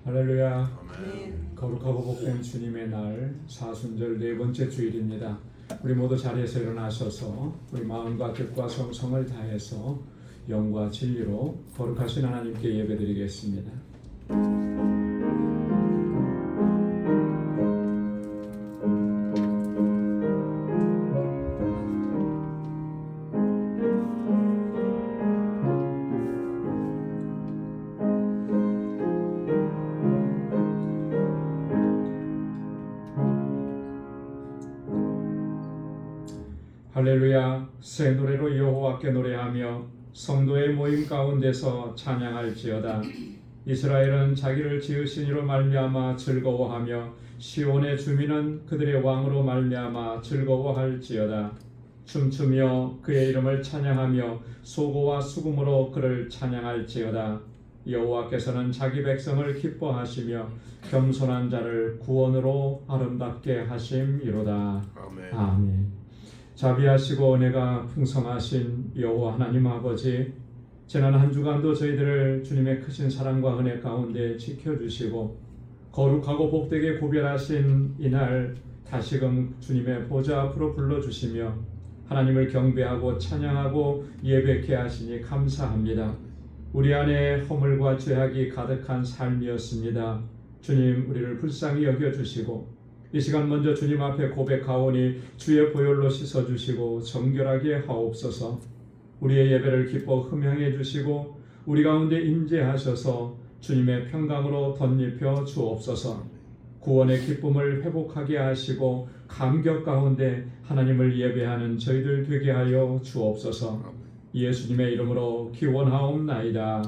할렐루야. 거룩하고 복된 주님의 날 사순절 네 번째 주일입니다. 우리 모두 자리에서 일어나셔서 우리 마음과 뜻과 정성을 다해서 영과 진리로 거룩하신 하나님께 예배드리겠습니다. 할렐루야. 새 노래로 여호와께 노래하며 성도의 모임 가운데서 찬양할지어다. 이스라엘은 자기를 지으신 이로 말미암아 즐거워하며 시온의 주민은 그들의 왕으로 말미암아 즐거워할지어다. 춤추며 그의 이름을 찬양하며 소고와 수금으로 그를 찬양할지어다. 여호와께서는 자기 백성을 기뻐하시며 겸손한 자를 구원으로 아름답게 하심이로다. 아멘. 자비하시고 은혜가 풍성하신 여호와 하나님 아버지, 지난 한 주간도 저희들을 주님의 크신 사랑과 은혜 가운데 지켜주시고 거룩하고 복되게 구별하신 이날 다시금 주님의 보좌 앞으로 불러주시며 하나님을 경배하고 찬양하고 예배케 하시니 감사합니다. 우리 안에 허물과 죄악이 가득한 삶이었습니다. 주님, 우리를 불쌍히 여겨주시고 이 시간 먼저 주님 앞에 고백하오니 주의 보혈로 씻어주시고 정결하게 하옵소서. 우리의 예배를 기뻐 흠향해 주시고 우리 가운데 임재하셔서 주님의 평강으로 덧입혀 주옵소서. 구원의 기쁨을 회복하게 하시고 감격 가운데 하나님을 예배하는 저희들 되게 하여 주옵소서. 예수님의 이름으로 기원하옵나이다.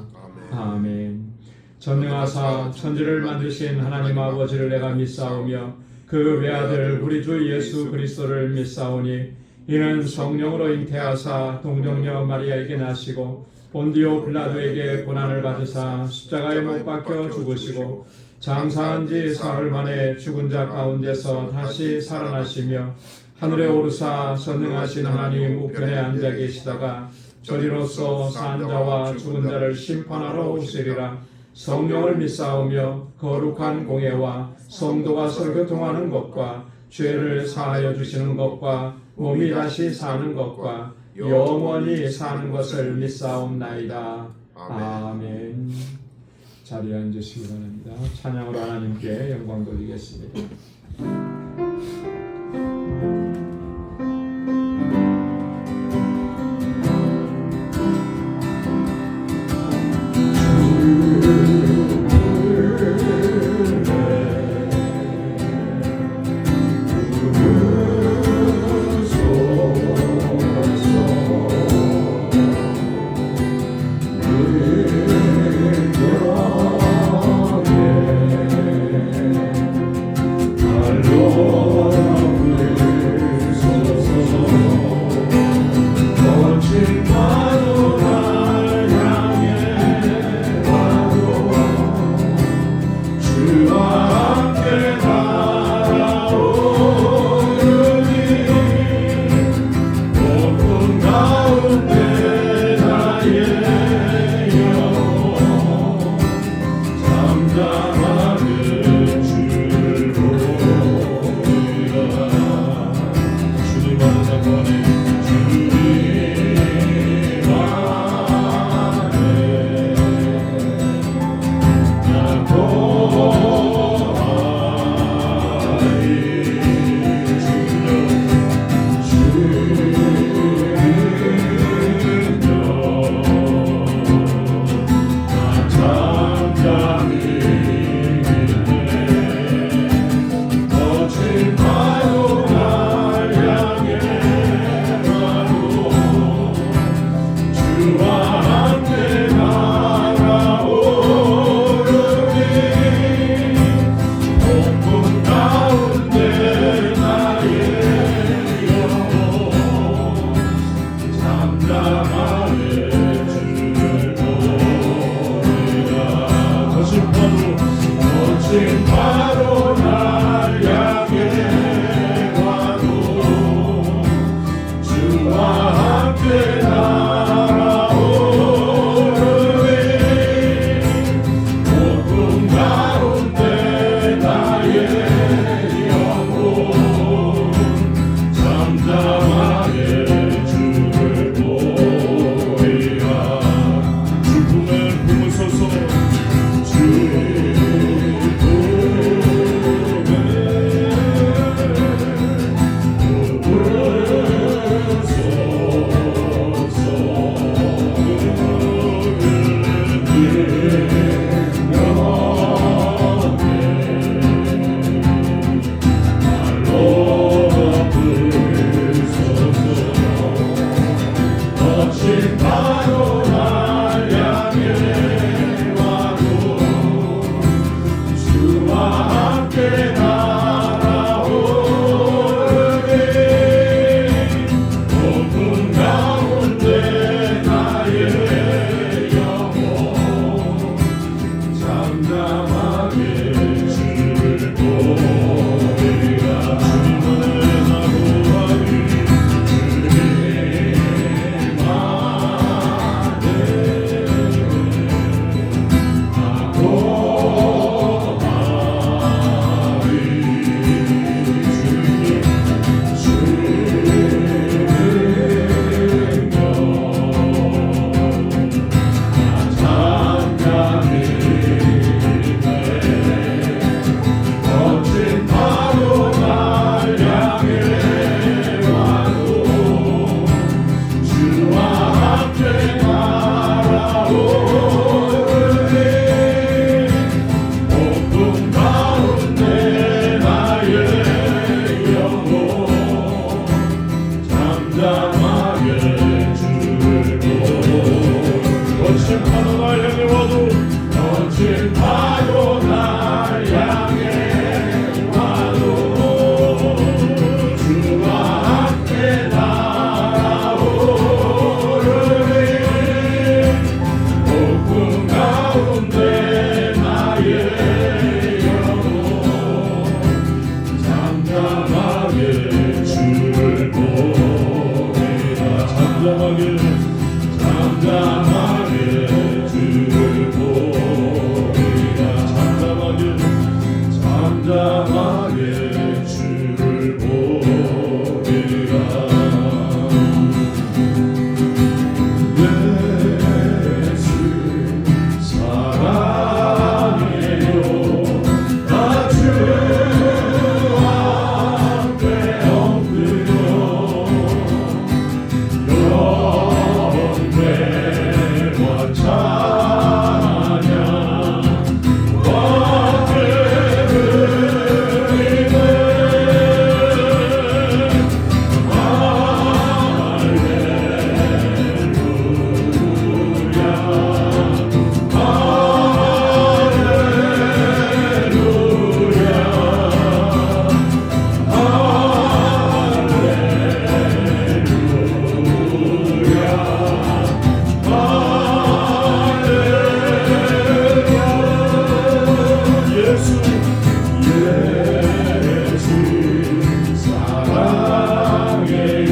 아멘. 전능하사 천지를 만드신 하나님 아버지를 내가 믿사오며 그 외아들 우리 주 예수 그리스도를 믿사오니 이는 성령으로 잉태하사 동정녀 마리아에게 나시고 본디오 빌라도에게 고난을 받으사 십자가에 못 박혀 죽으시고 장사한 지 사흘 만에 죽은 자 가운데서 다시 살아나시며 하늘에 오르사 전능하신 하나님 우편에 앉아 계시다가 저리로서 산 자와 죽은 자를 심판하러 오시리라. 성령을 믿사오며 거룩한 공예와 성도가 설교통하는 것과 죄를 사하여 주시는 것과 몸이 다시 사는 것과 영원히 사는 것을 믿사옵나이다. 아멘. 자리에 앉으시기 바랍니다. 찬양으로 하나님께 영광 돌리겠습니다. Lord. 날 향해 와도 거친 파도 날 향해 와도 주와 함께 날아오르리 폭풍 가운데 나의 영혼 잠잠하게 주를 보리라 잠잠하게 주를 보리라 잠잠하게 주를 보리라 예수 사랑해요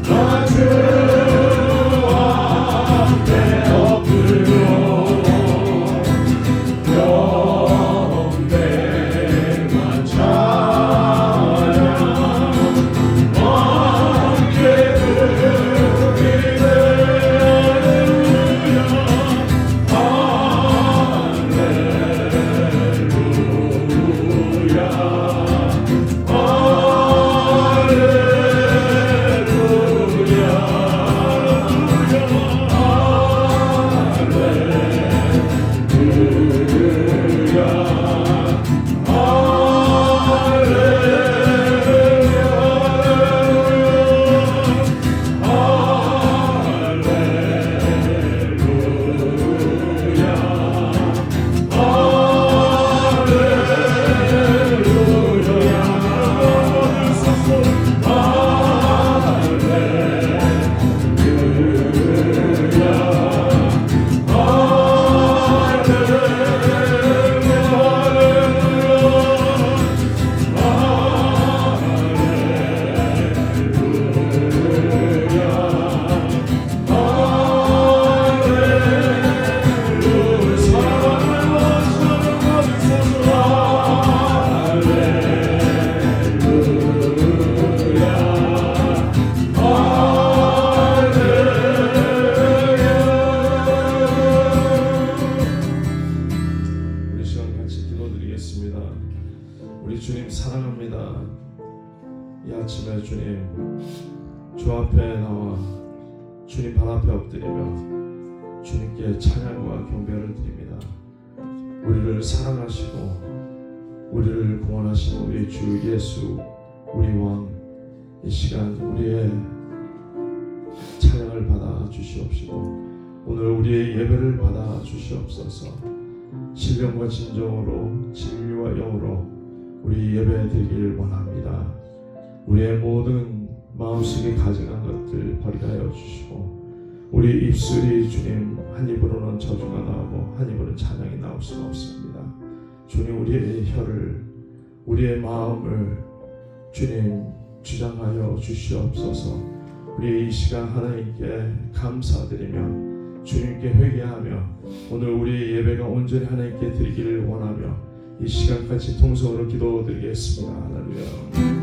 나 주와 앞에 엎드려 영광과 찬양 우리 주님 사랑합니다. 이 아침에 주님 주 앞에 나와 주님 발 앞에 엎드리며 주님께 찬양과 경배를 드립니다. 우리를 사랑하시고 우리를 구원하신 우리 주 예수 우리 왕, 이 시간 우리의 찬양을 받아 주시옵시고 오늘 우리의 예배를 받아 주시옵소서. 신령과 진정으로 진리와 영으로 우리 예배 드리길 원합니다. 우리의 모든 마음속에 가증한 것들 버리게 하여 주시고 우리 입술이 주님 한 입으로는 저주가 나오고 한 입으로는 찬양이 나올 수가 없습니다. 주님 우리의 혀를 우리의 마음을 주님 주장하여 주시옵소서. 우리 이 시간 하나님께 감사드리며 주님께 회개하며 오늘 우리 예배가 온전히 하나님께 드리기를 원하며 이 시간까지 통성으로 기도드리겠습니다. 할렐루야.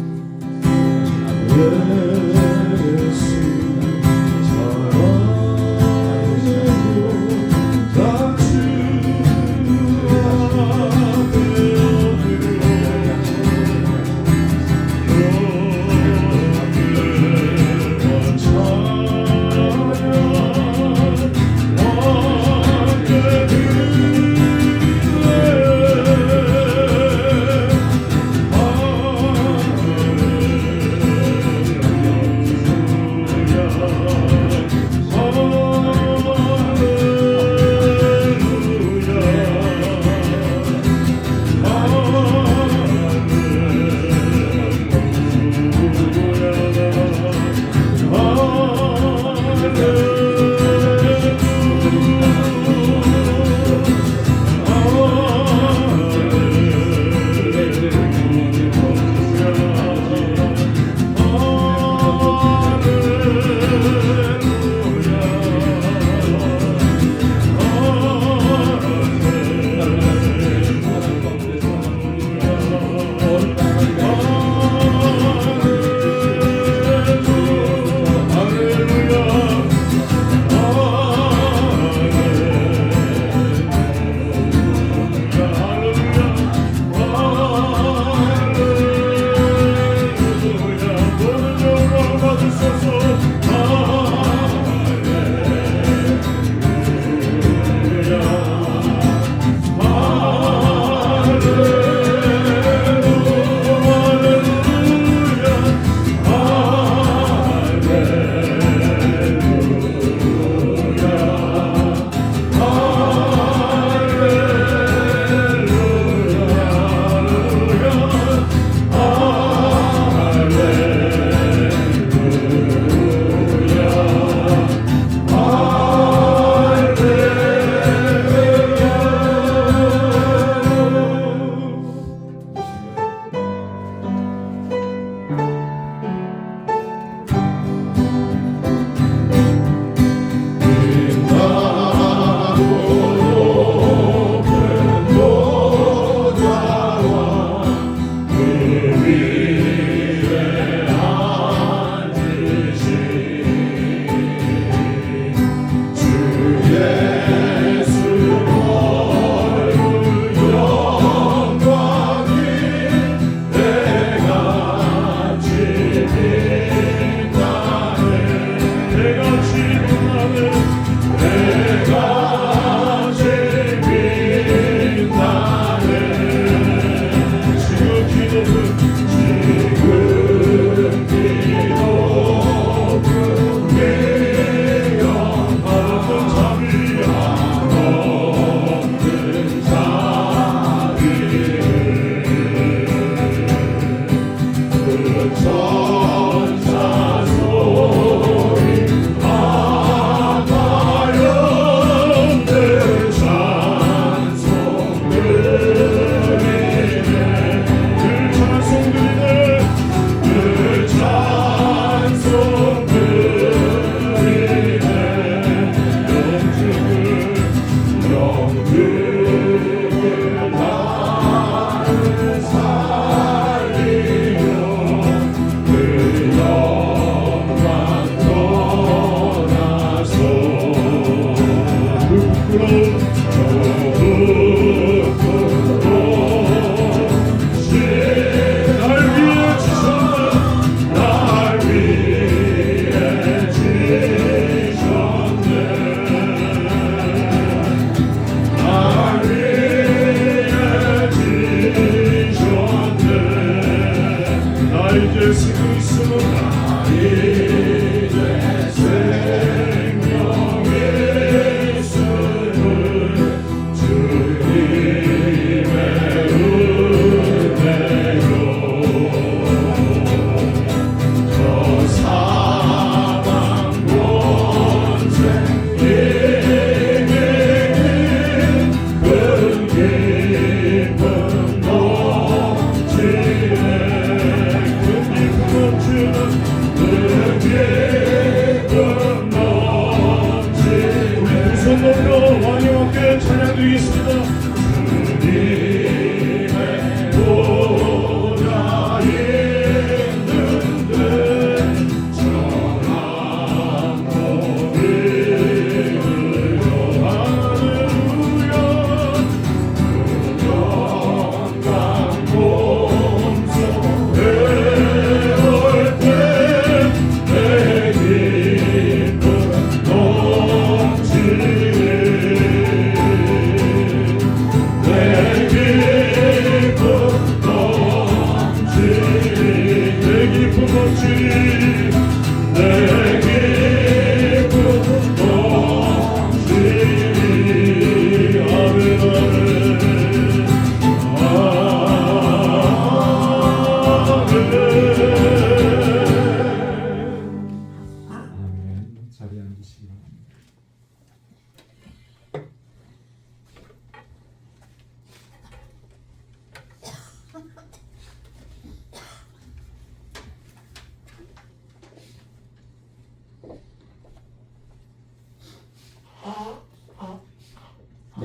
자리에 앉으시기 바랍니다.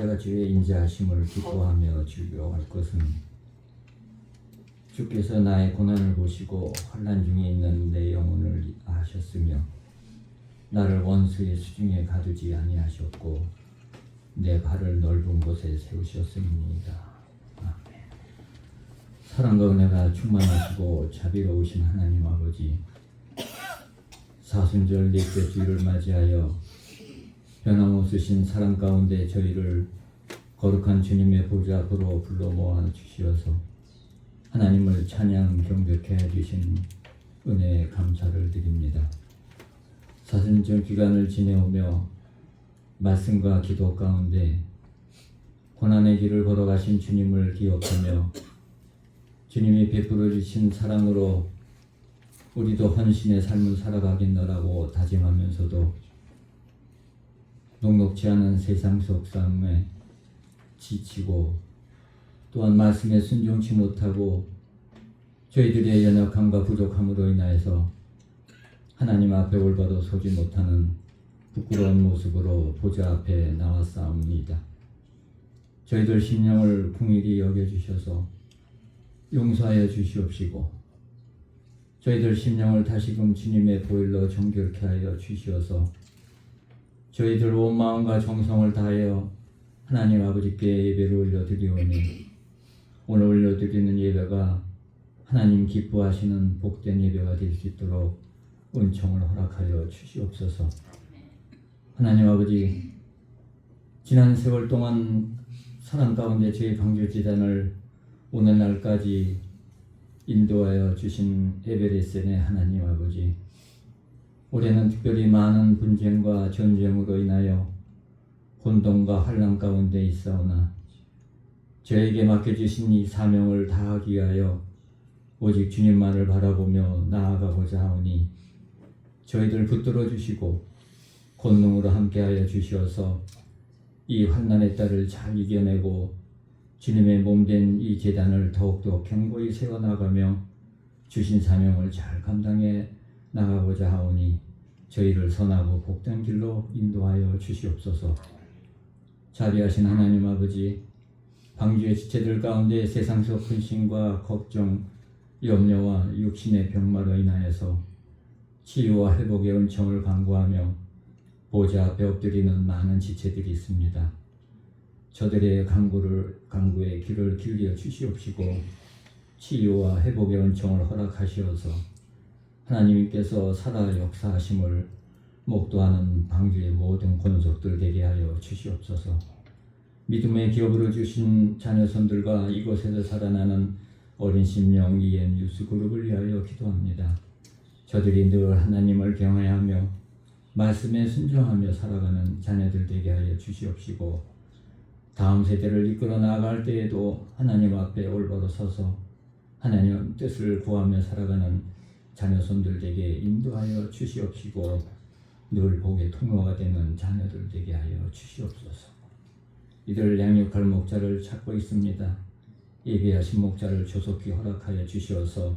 내가 주의 인자하심을 기뻐하며 즐거워할 것은 주께서 나의 고난을 보시고 환난 중에 있는 내 영혼을 아셨으며 나를 원수의 수중에 가두지 아니하셨고 내 발을 넓은 곳에 세우셨음이니이다. 아멘. 사랑과 은혜가 충만하시고 자비로우신 하나님 아버지, 사순절 넷째 주일을 맞이하여 변함없으신 사랑 가운데 저희를 거룩한 주님의 보좌 앞으로 불러 모아 주시어서 하나님을 찬양 경배케 해주신 은혜에 감사를 드립니다. 사순절 기간을 지내오며 말씀과 기도 가운데 고난의 길을 걸어가신 주님을 기억하며 주님이 베풀어 주신 사랑으로 우리도 헌신의 삶을 살아가겠노라고 다짐하면서도 녹록지 않은 세상 속 삶에 지치고 또한 말씀에 순종치 못하고 저희들의 연약함과 부족함으로 인하여서 하나님 앞에 올바로 서지 못하는 부끄러운 모습으로 보좌 앞에 나왔사옵니다. 저희들 심령을 긍휼히 여겨주셔서 용서하여 주시옵시고 저희들 심령을 다시금 주님의 보혈로 정결케 하여 주시어서 저희들 온 마음과 정성을 다하여 하나님 아버지께 예배를 올려드리오니 오늘 올려드리는 예배가 하나님 기뻐하시는 복된 예배가 될 수 있도록 은총을 허락하여 주시옵소서. 하나님 아버지, 지난 세월 동안 사랑 가운데 저희 방주재단을 오늘날까지 인도하여 주신 에베레센의 하나님 아버지, 올해는 특별히 많은 분쟁과 전쟁으로 인하여 혼돈과 환난 가운데 있사오나 저에게 맡겨주신 이 사명을 다하기 위하여 오직 주님만을 바라보며 나아가고자 하오니 저희들 붙들어 주시고 권능으로 함께하여 주시어서 이 환난의 딸을 잘 이겨내고 주님의 몸된 이 제단을 더욱더 견고히 세워나가며 주신 사명을 잘 감당해 나가고자 하오니 저희를 선하고 복된 길로 인도하여 주시옵소서. 자비하신 하나님 아버지, 방주의 지체들 가운데 세상 속 근심과 걱정, 염려와 육신의 병마로 인하여서 치유와 회복의 은총을 간구하며 보좌 앞에 엎드리는 많은 지체들이 있습니다. 저들의 강구에 귀를 기울여 주시옵시고 치유와 회복의 은총을 허락하시어서 하나님께서 살아 역사하심을 목도하는 방주의 모든 권속들 되게 하여 주시옵소서. 믿음의 기업으로 주신 자녀손들과 이곳에서 살아나는 어린 심령 EM 뉴스 그룹을 위하여 기도합니다. 저들이 늘 하나님을 경외하며 말씀에 순종하며 살아가는 자녀들 되게 하여 주시옵시고 다음 세대를 이끌어 나아갈 때에도 하나님 앞에 올바로 서서 하나님 뜻을 구하며 살아가는 자녀손들 되게 인도하여 주시옵시고 늘 복의 통로가 되는 자녀들 되게 하여 주시옵소서. 이들 양육할 목자를 찾고 있습니다. 예비하신 목자를 조속히 허락하여 주시어서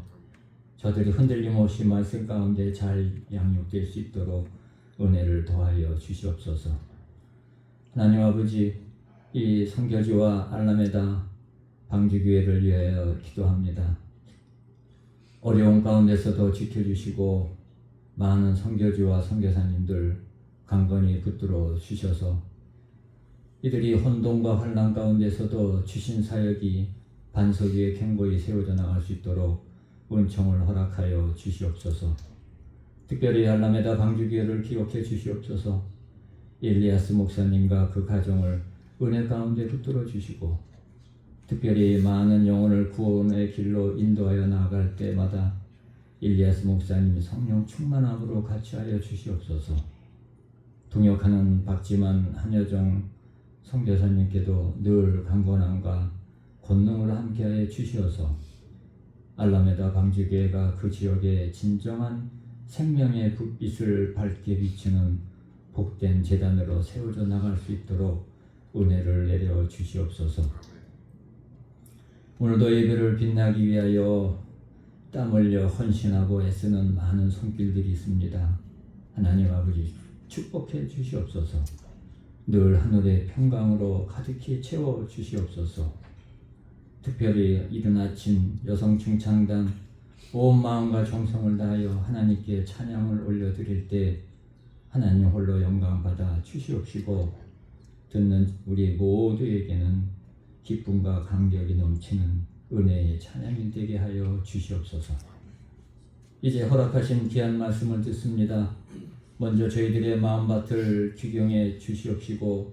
저들이 흔들림 없이 말씀 가운데 잘 양육될 수 있도록 은혜를 더하여 주시옵소서. 하나님 아버지, 이 선교지와 알라메다 방주교회를 위하여 기도합니다. 어려운 가운데서도 지켜주시고 많은 선교지와 선교사님들 강건히 붙들어 주셔서 이들이 혼돈과 환난 가운데서도 주신 사역이 반석 위에 견고히 세워져 나갈 수 있도록 은총을 허락하여 주시옵소서. 특별히 알라메다 방주교회를 기억해 주시옵소서. 엘리아스 목사님과 그 가정을 은혜 가운데 붙들어 주시고 특별히 많은 영혼을 구원의 길로 인도하여 나아갈 때마다 엘리아스 목사님 성령 충만함으로 같이 하여 주시옵소서. 동역하는 박지만 한여정 선교사님께도 늘 강건함과 권능을 함께하여 주시어서 알라메다 방주교회가 그 지역에 진정한 생명의 불빛을 밝게 비추는 복된 재단으로 세워져 나갈 수 있도록 은혜를 내려 주시옵소서. 오늘도 예배를 빛나기 위하여 땀 흘려 헌신하고 애쓰는 많은 손길들이 있습니다. 하나님 아버지 축복해 주시옵소서. 늘 하늘의 평강으로 가득히 채워 주시옵소서. 특별히 이른 아침 여성 중창단 온 마음과 정성을 다하여 하나님께 찬양을 올려드릴 때 하나님 홀로 영광 받아 주시옵시고 듣는 우리 모두에게는 기쁨과 감격이 넘치는 은혜의 찬양이 되게 하여 주시옵소서. 이제 허락하신 귀한 말씀을 듣습니다. 먼저 저희들의 마음밭을 귀경해 주시옵시고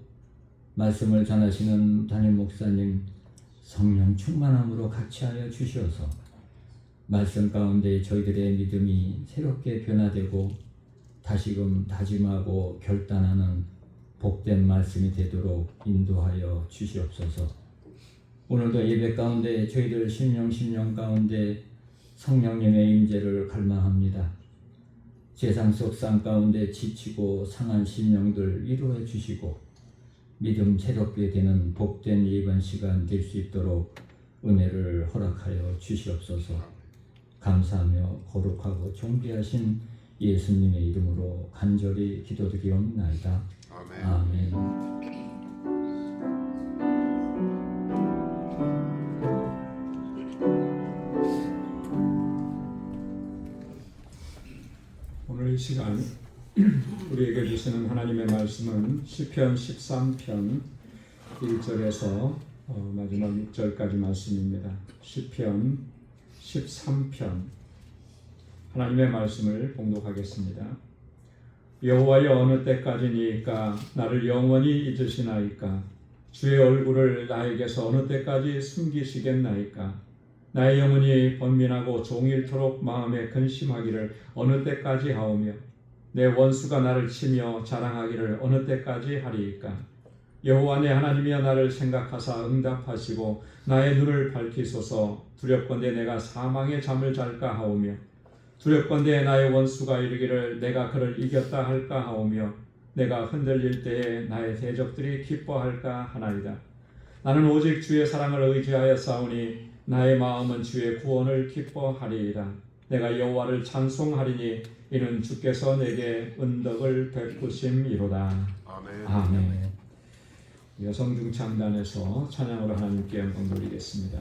말씀을 전하시는 담임 목사님 성령 충만함으로 같이 하여 주시어서 말씀 가운데 저희들의 믿음이 새롭게 변화되고 다시금 다짐하고 결단하는 복된 말씀이 되도록 인도하여 주시옵소서. 오늘도 예배 가운데 저희들 심령 가운데 성령님의 임재를 갈망합니다. 세상 속 삶 가운데 지치고 상한 심령들 위로해 주시고 믿음 새롭게 되는 복된 이번 시간 될 수 있도록 은혜를 허락하여 주시옵소서. 감사하며 거룩하고 존귀하신 예수님의 이름으로 간절히 기도드리옵나이다. 아멘. 오늘 이 시간 우리에게 주시는 하나님의 말씀은 시편 13편 1절에서 마지막 6절까지 말씀입니다. 시편 13편 하나님의 말씀을 봉독하겠습니다. 여호와여 어느 때까지니이까 나를 영원히 잊으시나이까 주의 얼굴을 나에게서 어느 때까지 숨기시겠나이까 나의 영혼이 번민하고 종일토록 마음에 근심하기를 어느 때까지 하오며 내 원수가 나를 치며 자랑하기를 어느 때까지 하리이까 여호와 내 하나님이여 나를 생각하사 응답하시고 나의 눈을 밝히소서. 두렵건대 내가 사망의 잠을 잘까 하오며 두렵건대 나의 원수가 이르기를 내가 그를 이겼다 할까 하오며 내가 흔들릴 때에 나의 대적들이 기뻐할까 하나이다. 나는 오직 주의 사랑을 의지하여 싸우니 나의 마음은 주의 구원을 기뻐하리이다. 내가 여호와를 찬송하리니 이는 주께서 내게 은덕을 베푸심이로다. 아멘. 아멘. 여성 중창단에서 찬양으로 하나님께 영광 돌리겠습니다.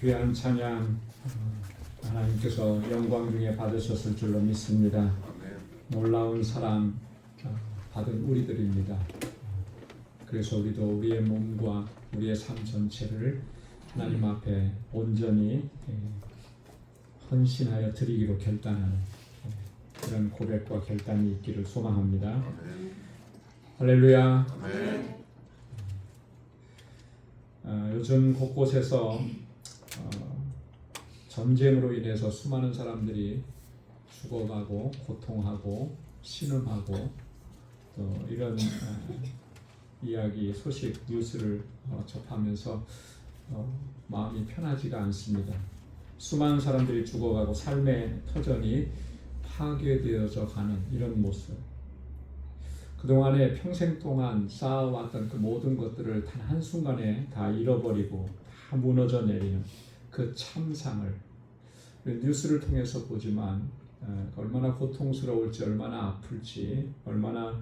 귀한 찬양 하나님께서 영광 중에 받으셨을 줄로 믿습니다. 놀라운 사랑 받은 우리들입니다. 그래서 우리도 우리의 몸과 우리의 삶 전체를 하나님 앞에 온전히 헌신하여 드리기로 결단하는 그런 고백과 결단이 있기를 소망합니다. 할렐루야. 요즘 곳곳에서 전쟁으로 인해서 수많은 사람들이 죽어가고 고통하고 신음하고 또 이런 이야기 소식 뉴스를 접하면서 마음이 편하지가 않습니다. 수많은 사람들이 죽어가고 삶의 터전이 파괴되어져 가는 이런 모습, 그동안에 평생 동안 쌓아왔던 그 모든 것들을 단 한순간에 다 잃어버리고 다 무너져 내리는 그 참상을 뉴스를 통해서 보지만 얼마나 고통스러울지, 얼마나 아플지, 얼마나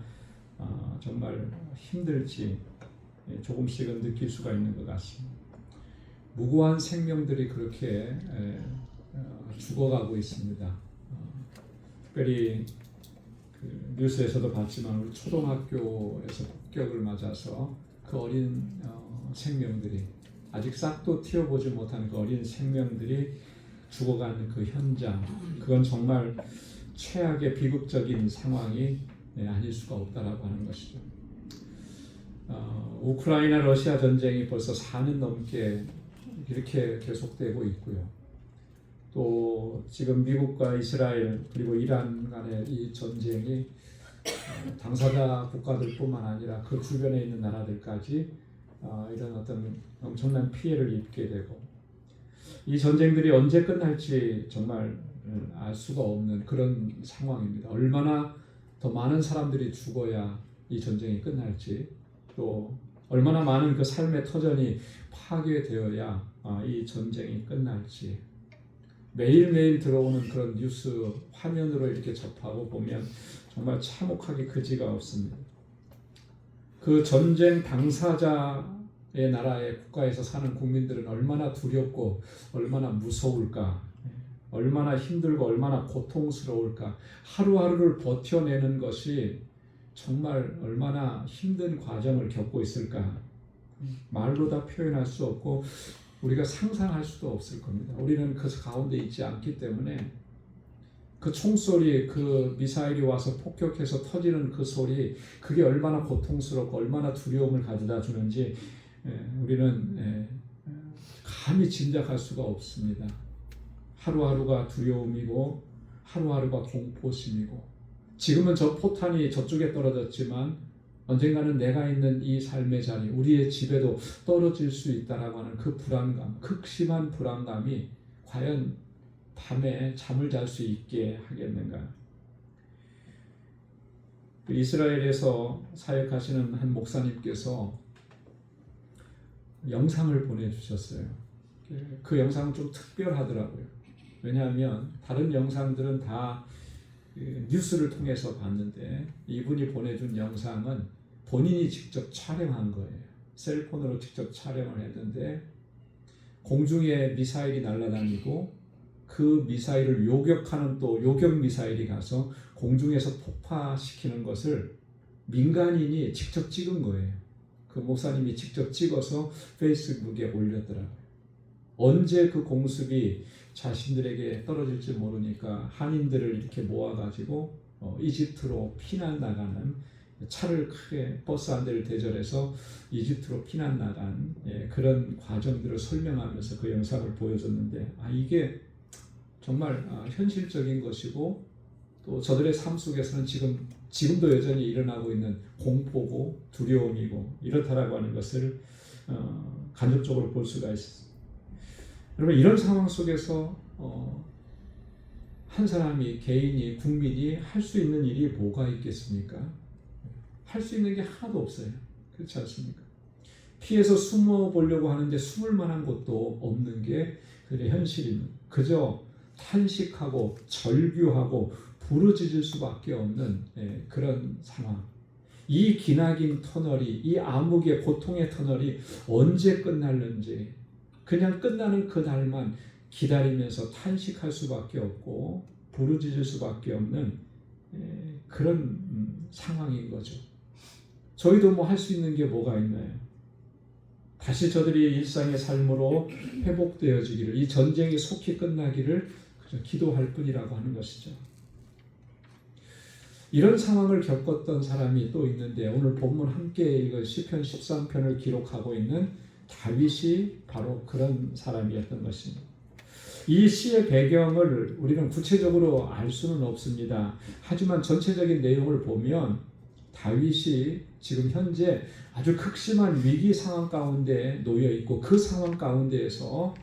정말 힘들지 조금씩은 느낄 수가 있는 것 같습니다. 무고한 생명들이 그렇게 죽어가고 있습니다. 특별히 그 뉴스에서도 봤지만 우리 초등학교에서 폭격을 맞아서 그 어린 생명들이 아직 싹도 틔워보지 못한 그 어린 생명들이 죽어가는 그 현장, 그건 정말 최악의 비극적인 상황이 아닐 수가 없다라고 하는 것이죠. 우크라이나 러시아 전쟁이 벌써 4년 넘게 이렇게 계속되고 있고요. 또 지금 미국과 이스라엘 그리고 이란 간의 이 전쟁이 당사자 국가들뿐만 아니라 그 주변에 있는 나라들까지 이런 어떤 엄청난 피해를 입게 되고, 이 전쟁들이 언제 끝날지 정말 알 수가 없는 그런 상황입니다. 얼마나 더 많은 사람들이 죽어야 이 전쟁이 끝날지, 또 얼마나 많은 그 삶의 터전이 파괴되어야 이 전쟁이 끝날지, 매일매일 들어오는 그런 뉴스 화면으로 이렇게 접하고 보면 정말 참혹하기 그지가 없습니다. 그 전쟁 당사자의 나라의 국가에서 사는 국민들은 얼마나 두렵고 얼마나 무서울까, 얼마나 힘들고 얼마나 고통스러울까, 하루하루를 버텨내는 것이 정말 얼마나 힘든 과정을 겪고 있을까, 말로 다 표현할 수 없고 우리가 상상할 수도 없을 겁니다. 우리는 그 가운데 있지 않기 때문에 그 총소리, 그 미사일이 와서 폭격해서 터지는 그 소리, 그게 얼마나 고통스럽고 얼마나 두려움을 가져다 주는지 우리는 감히 짐작할 수가 없습니다. 하루하루가 두려움이고 하루하루가 공포심이고, 지금은 저 포탄이 저쪽에 떨어졌지만 언젠가는 내가 있는 이 삶의 자리, 우리의 집에도 떨어질 수 있다라고 하는 그 불안감, 극심한 불안감이 과연 밤에 잠을 잘 수 있게 하겠는가. 이스라엘에서 사역하시는 한 목사님께서 영상을 보내주셨어요. 그 영상은 좀 특별하더라고요. 왜냐하면 다른 영상들은 다 뉴스를 통해서 봤는데 이분이 보내준 영상은 본인이 직접 촬영한 거예요. 셀폰으로 직접 촬영을 했는데 공중에 미사일이 날아다니고 그 미사일을 요격하는 또 요격 미사일이 가서 공중에서 폭파시키는 것을 민간인이 직접 찍은 거예요. 그 목사님이 직접 찍어서 페이스북에 올렸더라고요. 언제 그 공습이 자신들에게 떨어질지 모르니까 한인들을 이렇게 모아가지고 이집트로 피난 나가는, 차를 크게 버스 한 대를 대절해서 이집트로 피난 나간 그런 과정들을 설명하면서 그 영상을 보여줬는데, 이게 정말 현실적인 것이고 또 저들의 삶 속에서는 지금도 여전히 일어나고 있는 공포고 두려움이고 이렇다라고 하는 것을 간접적으로 볼 수가 있습니다. 여러분, 이런 상황 속에서 한 사람이, 개인이, 국민이 할 수 있는 일이 뭐가 있겠습니까? 할 수 있는 게 하나도 없어요. 그렇지 않습니까? 피해서 숨어 보려고 하는데 숨을 만한 곳도 없는 게 그의 현실입니다. 그저 탄식하고 절규하고 부르짖을 수밖에 없는 그런 상황. 이 기나긴 터널이, 이 암흑의 고통의 터널이 언제 끝날는지 그냥 끝나는 그날만 기다리면서 탄식할 수밖에 없고 부르짖을 수밖에 없는 그런 상황인 거죠. 저희도 뭐 할 수 있는 게 뭐가 있나요? 다시 저들이 일상의 삶으로 회복되어지기를, 이 전쟁이 속히 끝나기를 그저 기도할 뿐이라고 하는 것이죠. 이런 상황을 겪었던 사람이 또 있는데, 오늘 본문 함께 읽은 시편 13편을 기록하고 있는 다윗이 바로 그런 사람이었던 것입니다. 이 시의 배경을 우리는 구체적으로 알 수는 없습니다. 하지만 전체적인 내용을 보면 다윗이 지금 현재 아주 극심한 위기 상황 가운데 놓여 있고 그 상황 가운데에서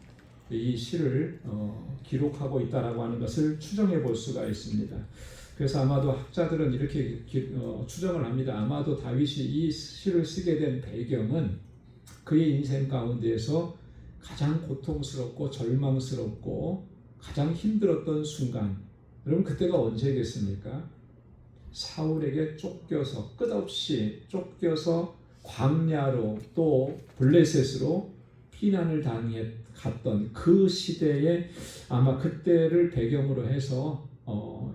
이 시를 기록하고 있다라고 하는 것을 추정해 볼 수가 있습니다. 그래서 아마도 학자들은 이렇게 추정을 합니다. 아마도 다윗이 이 시를 쓰게 된 배경은 그의 인생 가운데에서 가장 고통스럽고 절망스럽고 가장 힘들었던 순간, 여러분 그때가 언제겠습니까? 사울에게 쫓겨서, 끝없이 쫓겨서 광야로 또 블레셋으로 피난을 당해 갔던 그 시대에 아마 그때를 배경으로 해서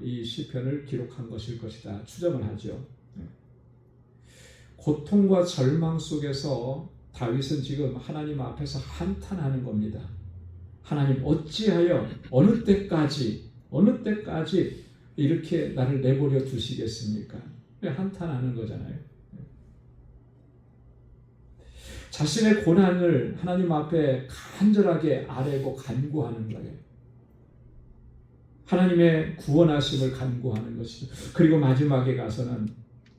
이 시편을 기록한 것일 것이다 추정을 하죠. 고통과 절망 속에서 다윗은 지금 하나님 앞에서 한탄하는 겁니다. 하나님, 어찌하여 어느 때까지 이렇게 나를 내버려 두시겠습니까? 한탄하는 거잖아요. 자신의 고난을 하나님 앞에 간절하게 아뢰고 간구하는 거예요. 하나님의 구원하심을 간구하는 것이죠. 그리고 마지막에 가서는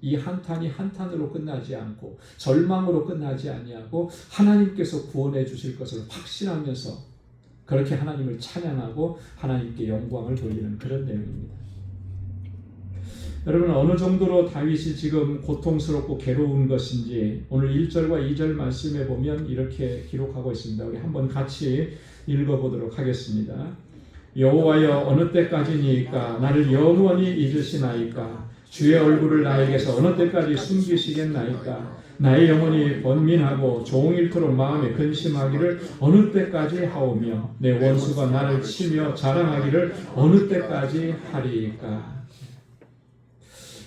이 한탄이 한탄으로 끝나지 않고 절망으로 끝나지 아니하고 하나님께서 구원해 주실 것을 확신하면서 그렇게 하나님을 찬양하고 하나님께 영광을 돌리는 그런 내용입니다. 여러분, 어느 정도로 다윗이 지금 고통스럽고 괴로운 것인지 오늘 1절과 2절 말씀에 보면 이렇게 기록하고 있습니다. 우리 한번 같이 읽어보도록 하겠습니다. 여호와여, 어느 때까지니까 나를 영원히 잊으시나이까? 주의 얼굴을 나에게서 어느 때까지 숨기시겠나이까? 나의 영혼이 번민하고 종일토록 마음에 근심하기를 어느 때까지 하오며 내 원수가 나를 치며 자랑하기를 어느 때까지 하리이까?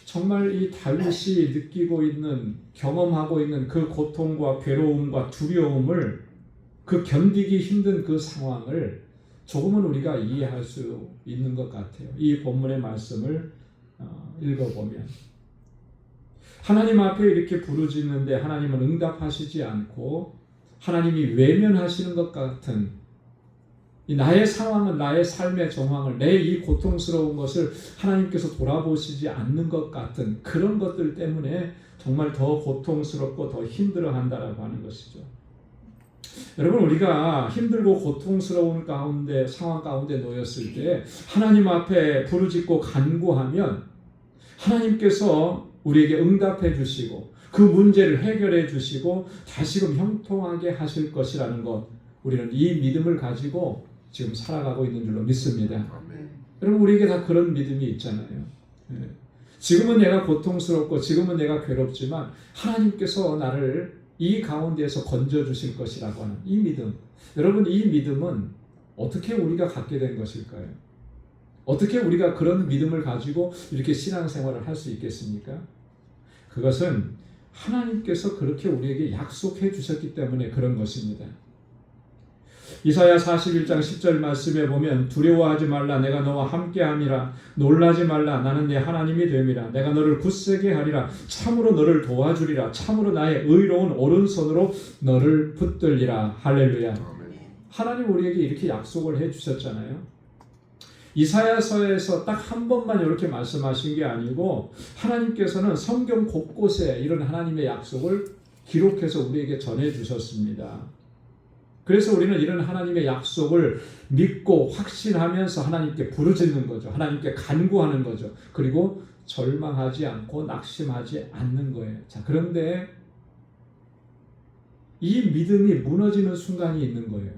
정말 이 다윗이 느끼고 있는, 경험하고 있는 그 고통과 괴로움과 두려움을, 그 견디기 힘든 그 상황을 조금은 우리가 이해할 수 있는 것 같아요. 이 본문의 말씀을 읽어보면 하나님 앞에 이렇게 부르짖는데 하나님은 응답하시지 않고 하나님이 외면하시는 것 같은 나의 상황은, 나의 삶의 정황을, 내 이 고통스러운 것을 하나님께서 돌아보시지 않는 것 같은 그런 것들 때문에 정말 더 고통스럽고 더 힘들어한다라고 하는 것이죠. 여러분, 우리가 힘들고 고통스러운 가운데, 상황 가운데 놓였을 때 하나님 앞에 부르짖고 간구하면 하나님께서 우리에게 응답해 주시고 그 문제를 해결해 주시고 다시금 형통하게 하실 것이라는 것, 우리는 이 믿음을 가지고 지금 살아가고 있는 줄로 믿습니다. 여러분, 우리에게 다 그런 믿음이 있잖아요. 지금은 내가 고통스럽고 지금은 내가 괴롭지만 하나님께서 나를 이 가운데에서 건져주실 것이라고 하는 이 믿음. 여러분, 이 믿음은 어떻게 우리가 갖게 된 것일까요? 어떻게 우리가 그런 믿음을 가지고 이렇게 신앙생활을 할 수 있겠습니까? 그것은 하나님께서 그렇게 우리에게 약속해 주셨기 때문에 그런 것입니다. 이사야 41장 10절 말씀에 보면 두려워하지 말라 내가 너와 함께함이라 놀라지 말라 나는 네 하나님이 됨이라 내가 너를 굳세게 하리라 참으로 너를 도와주리라 참으로 나의 의로운 오른손으로 너를 붙들리라. 할렐루야. 하나님 우리에게 이렇게 약속을 해 주셨잖아요. 이사야서에서 딱 한 번만 이렇게 말씀하신 게 아니고 하나님께서는 성경 곳곳에 이런 하나님의 약속을 기록해서 우리에게 전해 주셨습니다. 그래서 우리는 이런 하나님의 약속을 믿고 확신하면서 하나님께 부르짖는 거죠. 하나님께 간구하는 거죠. 그리고 절망하지 않고 낙심하지 않는 거예요. 자, 그런데 이 믿음이 무너지는 순간이 있는 거예요.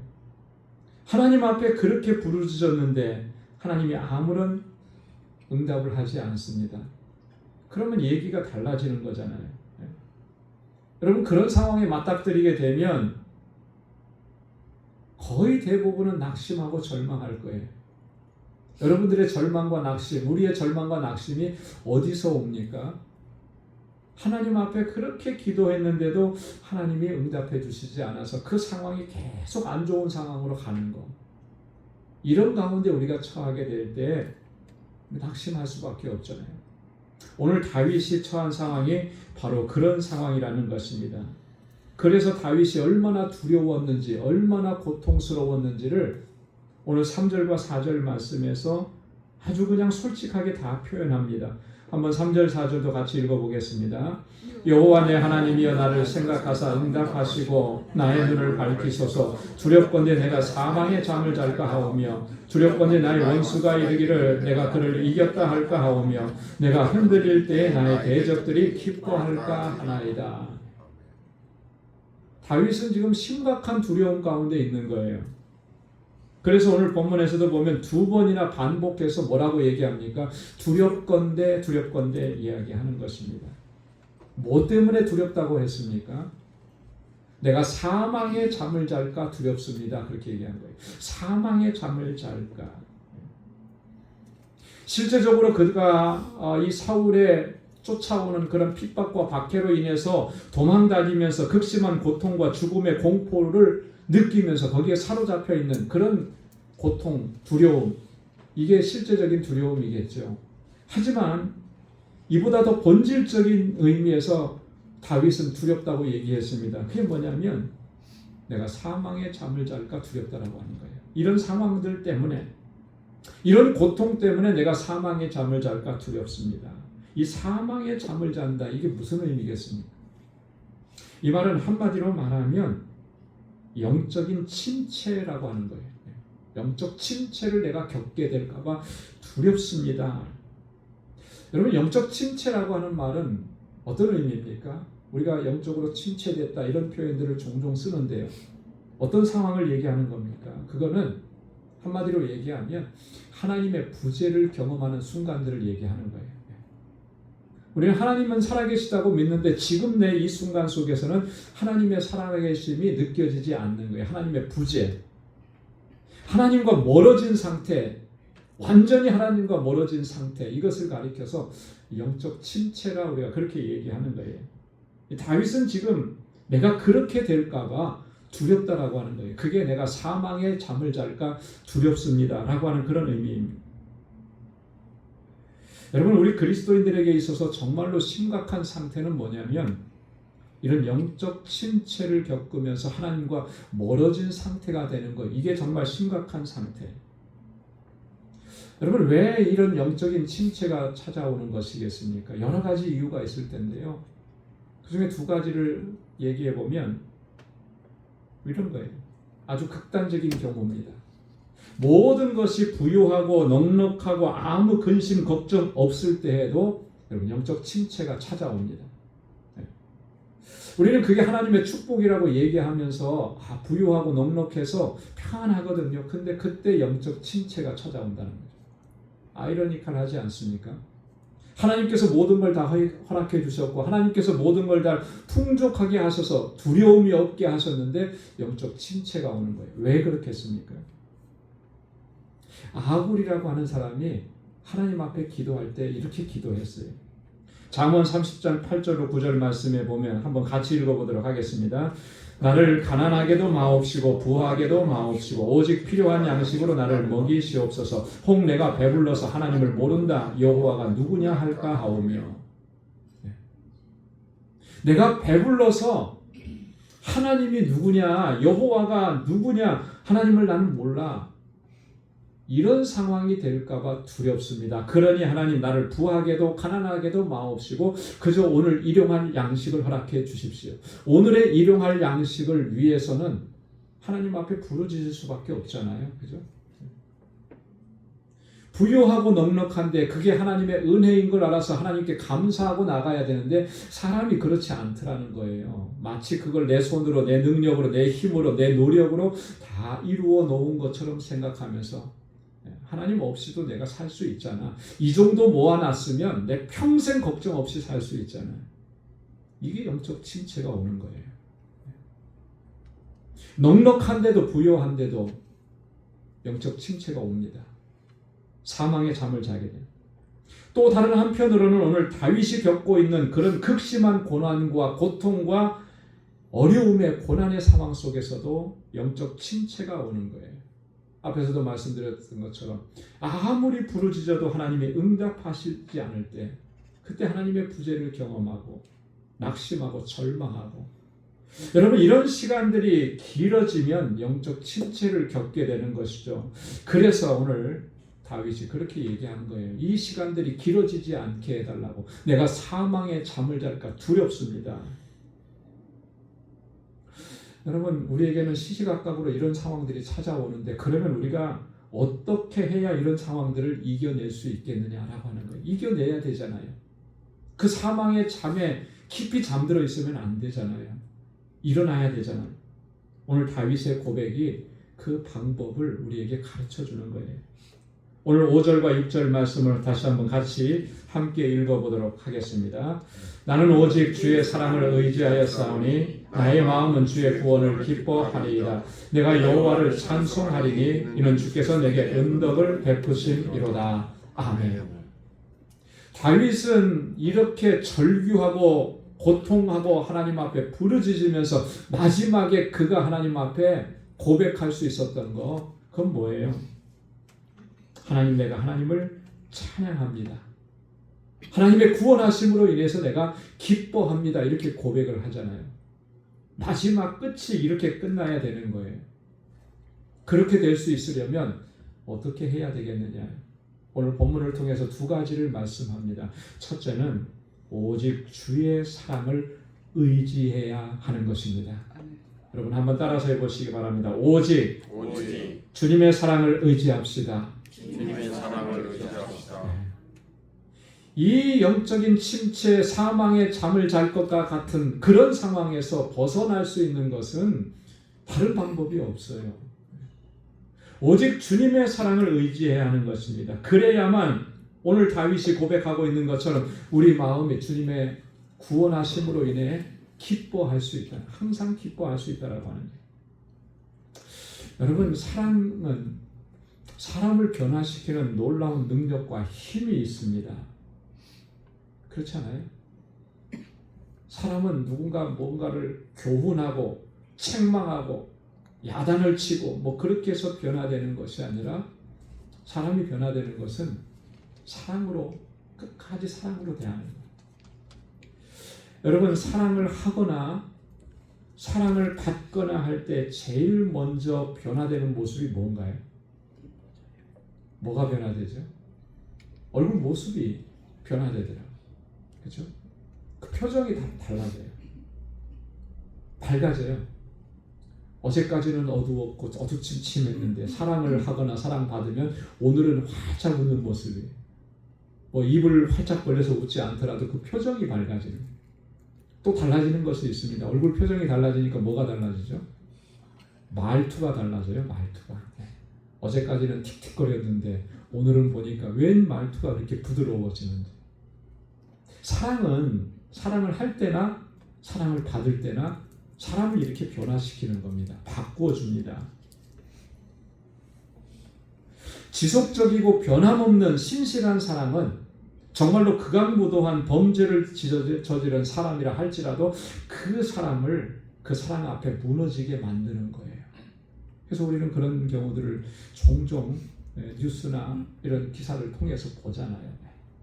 하나님 앞에 그렇게 부르짖었는데 하나님이 아무런 응답을 하지 않습니다. 그러면 얘기가 달라지는 거잖아요. 여러분 그런 상황에 맞닥뜨리게 되면 거의 대부분은 낙심하고 절망할 거예요. 여러분들의 절망과 낙심, 우리의 절망과 낙심이 어디서 옵니까? 하나님 앞에 그렇게 기도했는데도 하나님이 응답해 주시지 않아서 그 상황이 계속 안 좋은 상황으로 가는 거. 이런 가운데 우리가 처하게 될 때 낙심할 수밖에 없잖아요. 오늘 다윗이 처한 상황이 바로 그런 상황이라는 것입니다. 그래서 다윗이 얼마나 두려웠는지 얼마나 고통스러웠는지를 오늘 3절과 4절 말씀에서 아주 그냥 솔직하게 다 표현합니다. 한번 3절 4절도 같이 읽어보겠습니다. 여호와 내 하나님이여 나를 생각하사 응답하시고 나의 눈을 밝히소서. 두렵건대 내가 사망의 잠을 잘까 하오며 두렵건대 나의 원수가 이르기를 내가 그를 이겼다 할까 하오며 내가 흔들릴 때에 나의 대적들이 기뻐할까 하나이다. 다윗은 지금 심각한 두려움 가운데 있는 거예요. 그래서 오늘 본문에서도 보면 두 번이나 반복해서 뭐라고 얘기합니까? 두렵건대 두렵건대 이야기하는 것입니다. 뭐 때문에 두렵다고 했습니까? 내가 사망의 잠을 잘까 두렵습니다. 그렇게 얘기한 거예요. 사망의 잠을 잘까. 실제적으로 그가 이 사울의 쫓아오는 그런 핍박과 박해로 인해서 도망다니면서 극심한 고통과 죽음의 공포를 느끼면서 거기에 사로잡혀 있는 그런 고통, 두려움, 이게 실제적인 두려움이겠죠. 하지만 이보다 더 본질적인 의미에서 다윗은 두렵다고 얘기했습니다. 그게 뭐냐면 내가 사망의 잠을 잘까 두렵다라고 하는 거예요. 이런 상황들 때문에, 이런 고통 때문에 내가 사망의 잠을 잘까 두렵습니다. 이 사망의 잠을 잔다, 이게 무슨 의미겠습니까? 이 말은 한마디로 말하면 영적인 침체라고 하는 거예요. 영적 침체를 내가 겪게 될까봐 두렵습니다. 여러분 영적 침체라고 하는 말은 어떤 의미입니까? 우리가 영적으로 침체됐다 이런 표현들을 종종 쓰는데요. 어떤 상황을 얘기하는 겁니까? 그거는 한마디로 얘기하면 하나님의 부재를 경험하는 순간들을 얘기하는 거예요. 우리는 하나님은 살아계시다고 믿는데 지금 내 이 순간 속에서는 하나님의 살아계심이 느껴지지 않는 거예요. 하나님의 부재, 하나님과 멀어진 상태, 완전히 하나님과 멀어진 상태, 이것을 가리켜서 영적 침체라 우리가 그렇게 얘기하는 거예요. 다윗은 지금 내가 그렇게 될까 봐 두렵다라고 하는 거예요. 그게 내가 사망의 잠을 잘까 두렵습니다 라고 하는 그런 의미입니다. 여러분 우리 그리스도인들에게 있어서 정말로 심각한 상태는 뭐냐면 이런 영적 침체를 겪으면서 하나님과 멀어진 상태가 되는 것, 이게 정말 심각한 상태. 여러분 왜 이런 영적인 침체가 찾아오는 것이겠습니까? 여러 가지 이유가 있을 텐데요. 그 중에 두 가지를 얘기해 보면 이런 거예요. 아주 극단적인 경우입니다. 모든 것이 부유하고 넉넉하고 아무 근심 걱정 없을 때에도 여러분 영적 침체가 찾아옵니다. 우리는 그게 하나님의 축복이라고 얘기하면서 부유하고 넉넉해서 평안하거든요. 근데 그때 영적 침체가 찾아온다는 거죠. 아이러니컬하지 않습니까? 하나님께서 모든 걸 다 허락해 주셨고 하나님께서 모든 걸 다 풍족하게 하셔서 두려움이 없게 하셨는데 영적 침체가 오는 거예요. 왜 그렇겠습니까? 아굴이라고 하는 사람이 하나님 앞에 기도할 때 이렇게 기도했어요. 잠언 30장 8절로 9절 말씀에 보면 한번 같이 읽어보도록 하겠습니다. 나를 가난하게도 마옵시고 부하게도 마옵시고 오직 필요한 양식으로 나를 먹이시옵소서. 혹 내가 배불러서 하나님을 모른다 여호와가 누구냐 할까 하오며. 내가 배불러서 하나님이 누구냐 여호와가 누구냐 하나님을 나는 몰라. 이런 상황이 될까봐 두렵습니다. 그러니 하나님 나를 부하게도 가난하게도 마옵시고 그저 오늘 일용할 양식을 허락해 주십시오. 오늘의 일용할 양식을 위해서는 하나님 앞에 부르짖을 수밖에 없잖아요. 그죠? 부유하고 넉넉한데 그게 하나님의 은혜인 걸 알아서 하나님께 감사하고 나가야 되는데 사람이 그렇지 않더라는 거예요. 마치 그걸 내 손으로 내 능력으로 내 힘으로 내 노력으로 다 이루어 놓은 것처럼 생각하면서 하나님 없이도 내가 살 수 있잖아. 이 정도 모아놨으면 내 평생 걱정 없이 살 수 있잖아. 이게 영적 침체가 오는 거예요. 넉넉한데도 부유한데도 영적 침체가 옵니다. 사망의 잠을 자게 돼요. 또 다른 한편으로는 오늘 다윗이 겪고 있는 그런 극심한 고난과 고통과 어려움의 고난의 상황 속에서도 영적 침체가 오는 거예요. 앞에서도 말씀드렸던 것처럼 아무리 부르짖어도 하나님이 응답하시지 않을 때 그때 하나님의 부재를 경험하고 낙심하고 절망하고 여러분 이런 시간들이 길어지면 영적 침체를 겪게 되는 것이죠. 그래서 오늘 다윗이 그렇게 얘기한 거예요. 이 시간들이 길어지지 않게 해달라고. 내가 사망의 잠을 잘까 두렵습니다. 여러분 우리에게는 시시각각으로 이런 상황들이 찾아오는데 그러면 우리가 어떻게 해야 이런 상황들을 이겨낼 수 있겠느냐라고 하는 거예요. 이겨내야 되잖아요. 그 사망의 잠에 깊이 잠들어 있으면 안 되잖아요. 일어나야 되잖아요. 오늘 다윗의 고백이 그 방법을 우리에게 가르쳐 주는 거예요. 오늘 5절과 6절 말씀을 다시 한번 같이 함께 읽어보도록 하겠습니다. 나는 오직 주의 사랑을 의지하여 싸우니 나의 마음은 주의 구원을 기뻐하리이다. 내가 여호와를 찬송하리니 이는 주께서 내게 은덕을 베푸심이로다. 아멘. 다윗은 이렇게 절규하고 고통하고 하나님 앞에 부르짖으면서 마지막에 그가 하나님 앞에 고백할 수 있었던 거 그건 뭐예요? 하나님 내가 하나님을 찬양합니다. 하나님의 구원하심으로 인해서 내가 기뻐합니다. 이렇게 고백을 하잖아요. 마지막 끝이 이렇게 끝나야 되는 거예요. 그렇게 될 수 있으려면 어떻게 해야 되겠느냐. 오늘 본문을 통해서 두 가지를 말씀합니다. 첫째는 오직 주의 사랑을 의지해야 하는 것입니다. 여러분 한번 따라서 해보시기 바랍니다. 오직 주님의 사랑을 의지합시다. 주님의 사랑을 의지합시다. 이 영적인 침체, 사망의 잠을 잘 것과 같은 그런 상황에서 벗어날 수 있는 것은 다른 방법이 없어요. 오직 주님의 사랑을 의지해야 하는 것입니다. 그래야만 오늘 다윗이 고백하고 있는 것처럼 우리 마음이 주님의 구원하심으로 인해 기뻐할 수 있다. 항상 기뻐할 수 있다라고 하는 거예요. 여러분 사랑은 사람을 변화시키는 놀라운 능력과 힘이 있습니다. 그렇지 않아요? 사람은 누군가 뭔가를 교훈하고 책망하고 야단을 치고 뭐 그렇게 해서 변화되는 것이 아니라 사람이 변화되는 것은 사랑으로 끝까지 사랑으로 대하는 거예요. 여러분 사랑을 하거나 사랑을 받거나 할 때 제일 먼저 변화되는 모습이 뭔가요? 뭐가 변화되죠? 얼굴 모습이 변화되더라고요. 그렇죠? 그 표정이 다 달라져요. 밝아져요. 어제까지는 어두웠고 어두침침했는데 사랑을 하거나 사랑받으면 오늘은 활짝 웃는 모습이에요. 뭐 입을 활짝 벌려서 웃지 않더라도 그 표정이 밝아지는 거예요. 또 달라지는 것이 있습니다. 얼굴 표정이 달라지니까 뭐가 달라지죠? 말투가 달라져요. 말투가. 어제까지는 틱틱거렸는데 오늘은 보니까 웬 말투가 이렇게 부드러워지는지. 사랑은 사랑을 할 때나 사랑을 받을 때나 사람을 이렇게 변화시키는 겁니다. 바꾸어줍니다. 지속적이고 변함없는 신실한 사랑은 정말로 극악무도한 범죄를 저지른 사람이라 할지라도 그 사람을 그 사랑 앞에 무너지게 만드는 거예요. 그래서 우리는 그런 경우들을 종종 뉴스나 이런 기사를 통해서 보잖아요.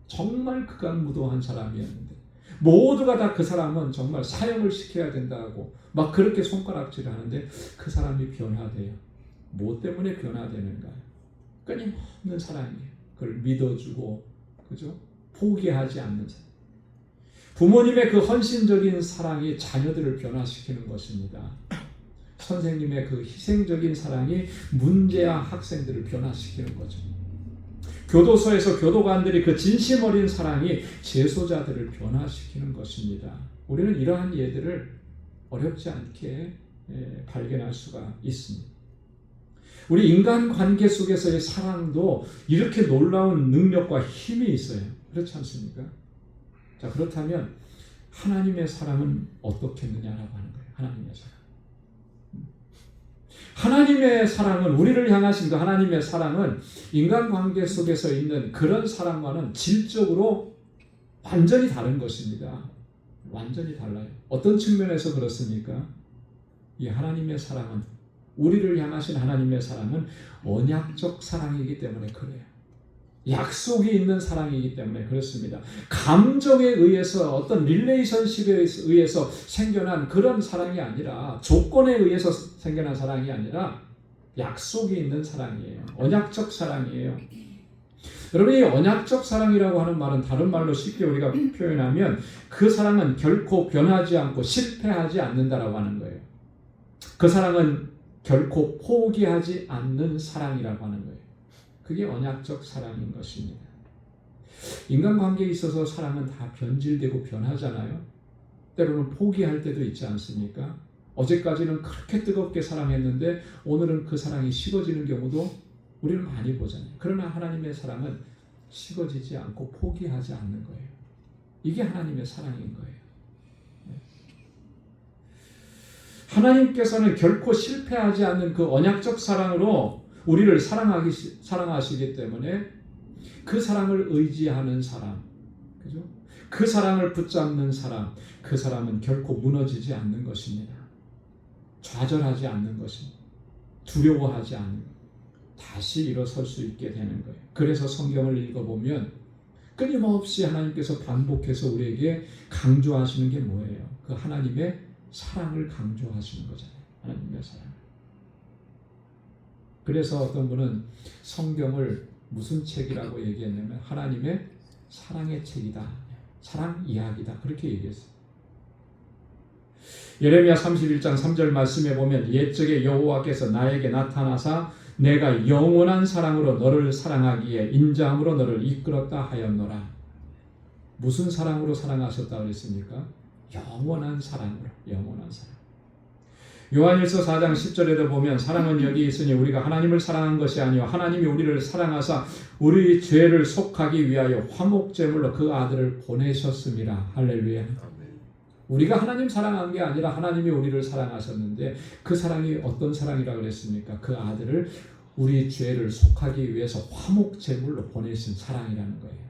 정말 극악무도한 사람이었는데 모두가 다 그 사람은 정말 사형을 시켜야 된다고 막 그렇게 손가락질을 하는데 그 사람이 변화돼요. 뭐 때문에 변화되는가요? 끊임없는 사랑이에요. 그걸 믿어주고, 그죠? 포기하지 않는 사랑. 부모님의 그 헌신적인 사랑이 자녀들을 변화시키는 것입니다. 선생님의 그 희생적인 사랑이 문제아 학생들을 변화시키는 거죠. 교도소에서 교도관들이 그 진심 어린 사랑이 재소자들을 변화시키는 것입니다. 우리는 이러한 예들을 어렵지 않게 발견할 수가 있습니다. 우리 인간관계 속에서의 사랑도 이렇게 놀라운 능력과 힘이 있어요. 그렇지 않습니까? 자, 그렇다면 하나님의 사랑은 어떻겠느냐라고 하는 거예요. 하나님의 사랑. 하나님의 사랑은, 우리를 향하신 그 하나님의 사랑은 인간관계 속에서 있는 그런 사랑과는 질적으로 완전히 다른 것입니다. 완전히 달라요. 어떤 측면에서 그렇습니까? 이 하나님의 사랑은, 우리를 향하신 하나님의 사랑은 언약적 사랑이기 때문에 그래요. 약속이 있는 사랑이기 때문에 그렇습니다. 감정에 의해서, 어떤 릴레이션십에 의해서 생겨난 그런 사랑이 아니라, 조건에 의해서 생겨난 사랑이 아니라 약속이 있는 사랑이에요. 언약적 사랑이에요. 여러분, 이 언약적 사랑이라고 하는 말은 다른 말로 쉽게 우리가 표현하면 그 사랑은 결코 변하지 않고 실패하지 않는다라고 하는 거예요. 그 사랑은 결코 포기하지 않는 사랑이라고 하는 거예요. 그게 언약적 사랑인 것입니다. 인간관계에 있어서 사랑은 다 변질되고 변하잖아요. 때로는 포기할 때도 있지 않습니까? 어제까지는 그렇게 뜨겁게 사랑했는데 오늘은 그 사랑이 식어지는 경우도 우리는 많이 보잖아요. 그러나 하나님의 사랑은 식어지지 않고 포기하지 않는 거예요. 이게 하나님의 사랑인 거예요. 하나님께서는 결코 실패하지 않는 그 언약적 사랑으로 우리를 사랑하시기 때문에 그 사랑을 의지하는 사람, 그죠? 그 사랑을 붙잡는 사람, 그 사람은 결코 무너지지 않는 것입니다. 좌절하지 않는 것입니다. 두려워하지 않는 것. 다시 일어설 수 있게 되는 거예요. 그래서 성경을 읽어보면 끊임없이 하나님께서 반복해서 우리에게 강조하시는 게 뭐예요? 그 하나님의 사랑을 강조하시는 거잖아요. 하나님의 사랑. 그래서 어떤 분은 성경을 무슨 책이라고 얘기했냐면 하나님의 사랑의 책이다. 사랑 이야기다. 그렇게 얘기했어요. 예레미야 31장 3절 말씀에 보면 옛적에 여호와께서 나에게 나타나사 내가 영원한 사랑으로 너를 사랑하기에 인자함으로 너를 이끌었다 하였노라. 무슨 사랑으로 사랑하셨다 그랬습니까? 영원한 사랑으로. 영원한 사랑. 요한일서 4장 10절에도 보면 사랑은 여기 있으니 우리가 하나님을 사랑한 것이 아니요 하나님이 우리를 사랑하사 우리 죄를 속하기 위하여 화목제물로 그 아들을 보내셨습니다. 할렐루야. 우리가 하나님 사랑한 게 아니라 하나님이 우리를 사랑하셨는데 그 사랑이 어떤 사랑이라고 그랬습니까? 그 아들을 우리 죄를 속하기 위해서 화목제물로 보내신 사랑이라는 거예요.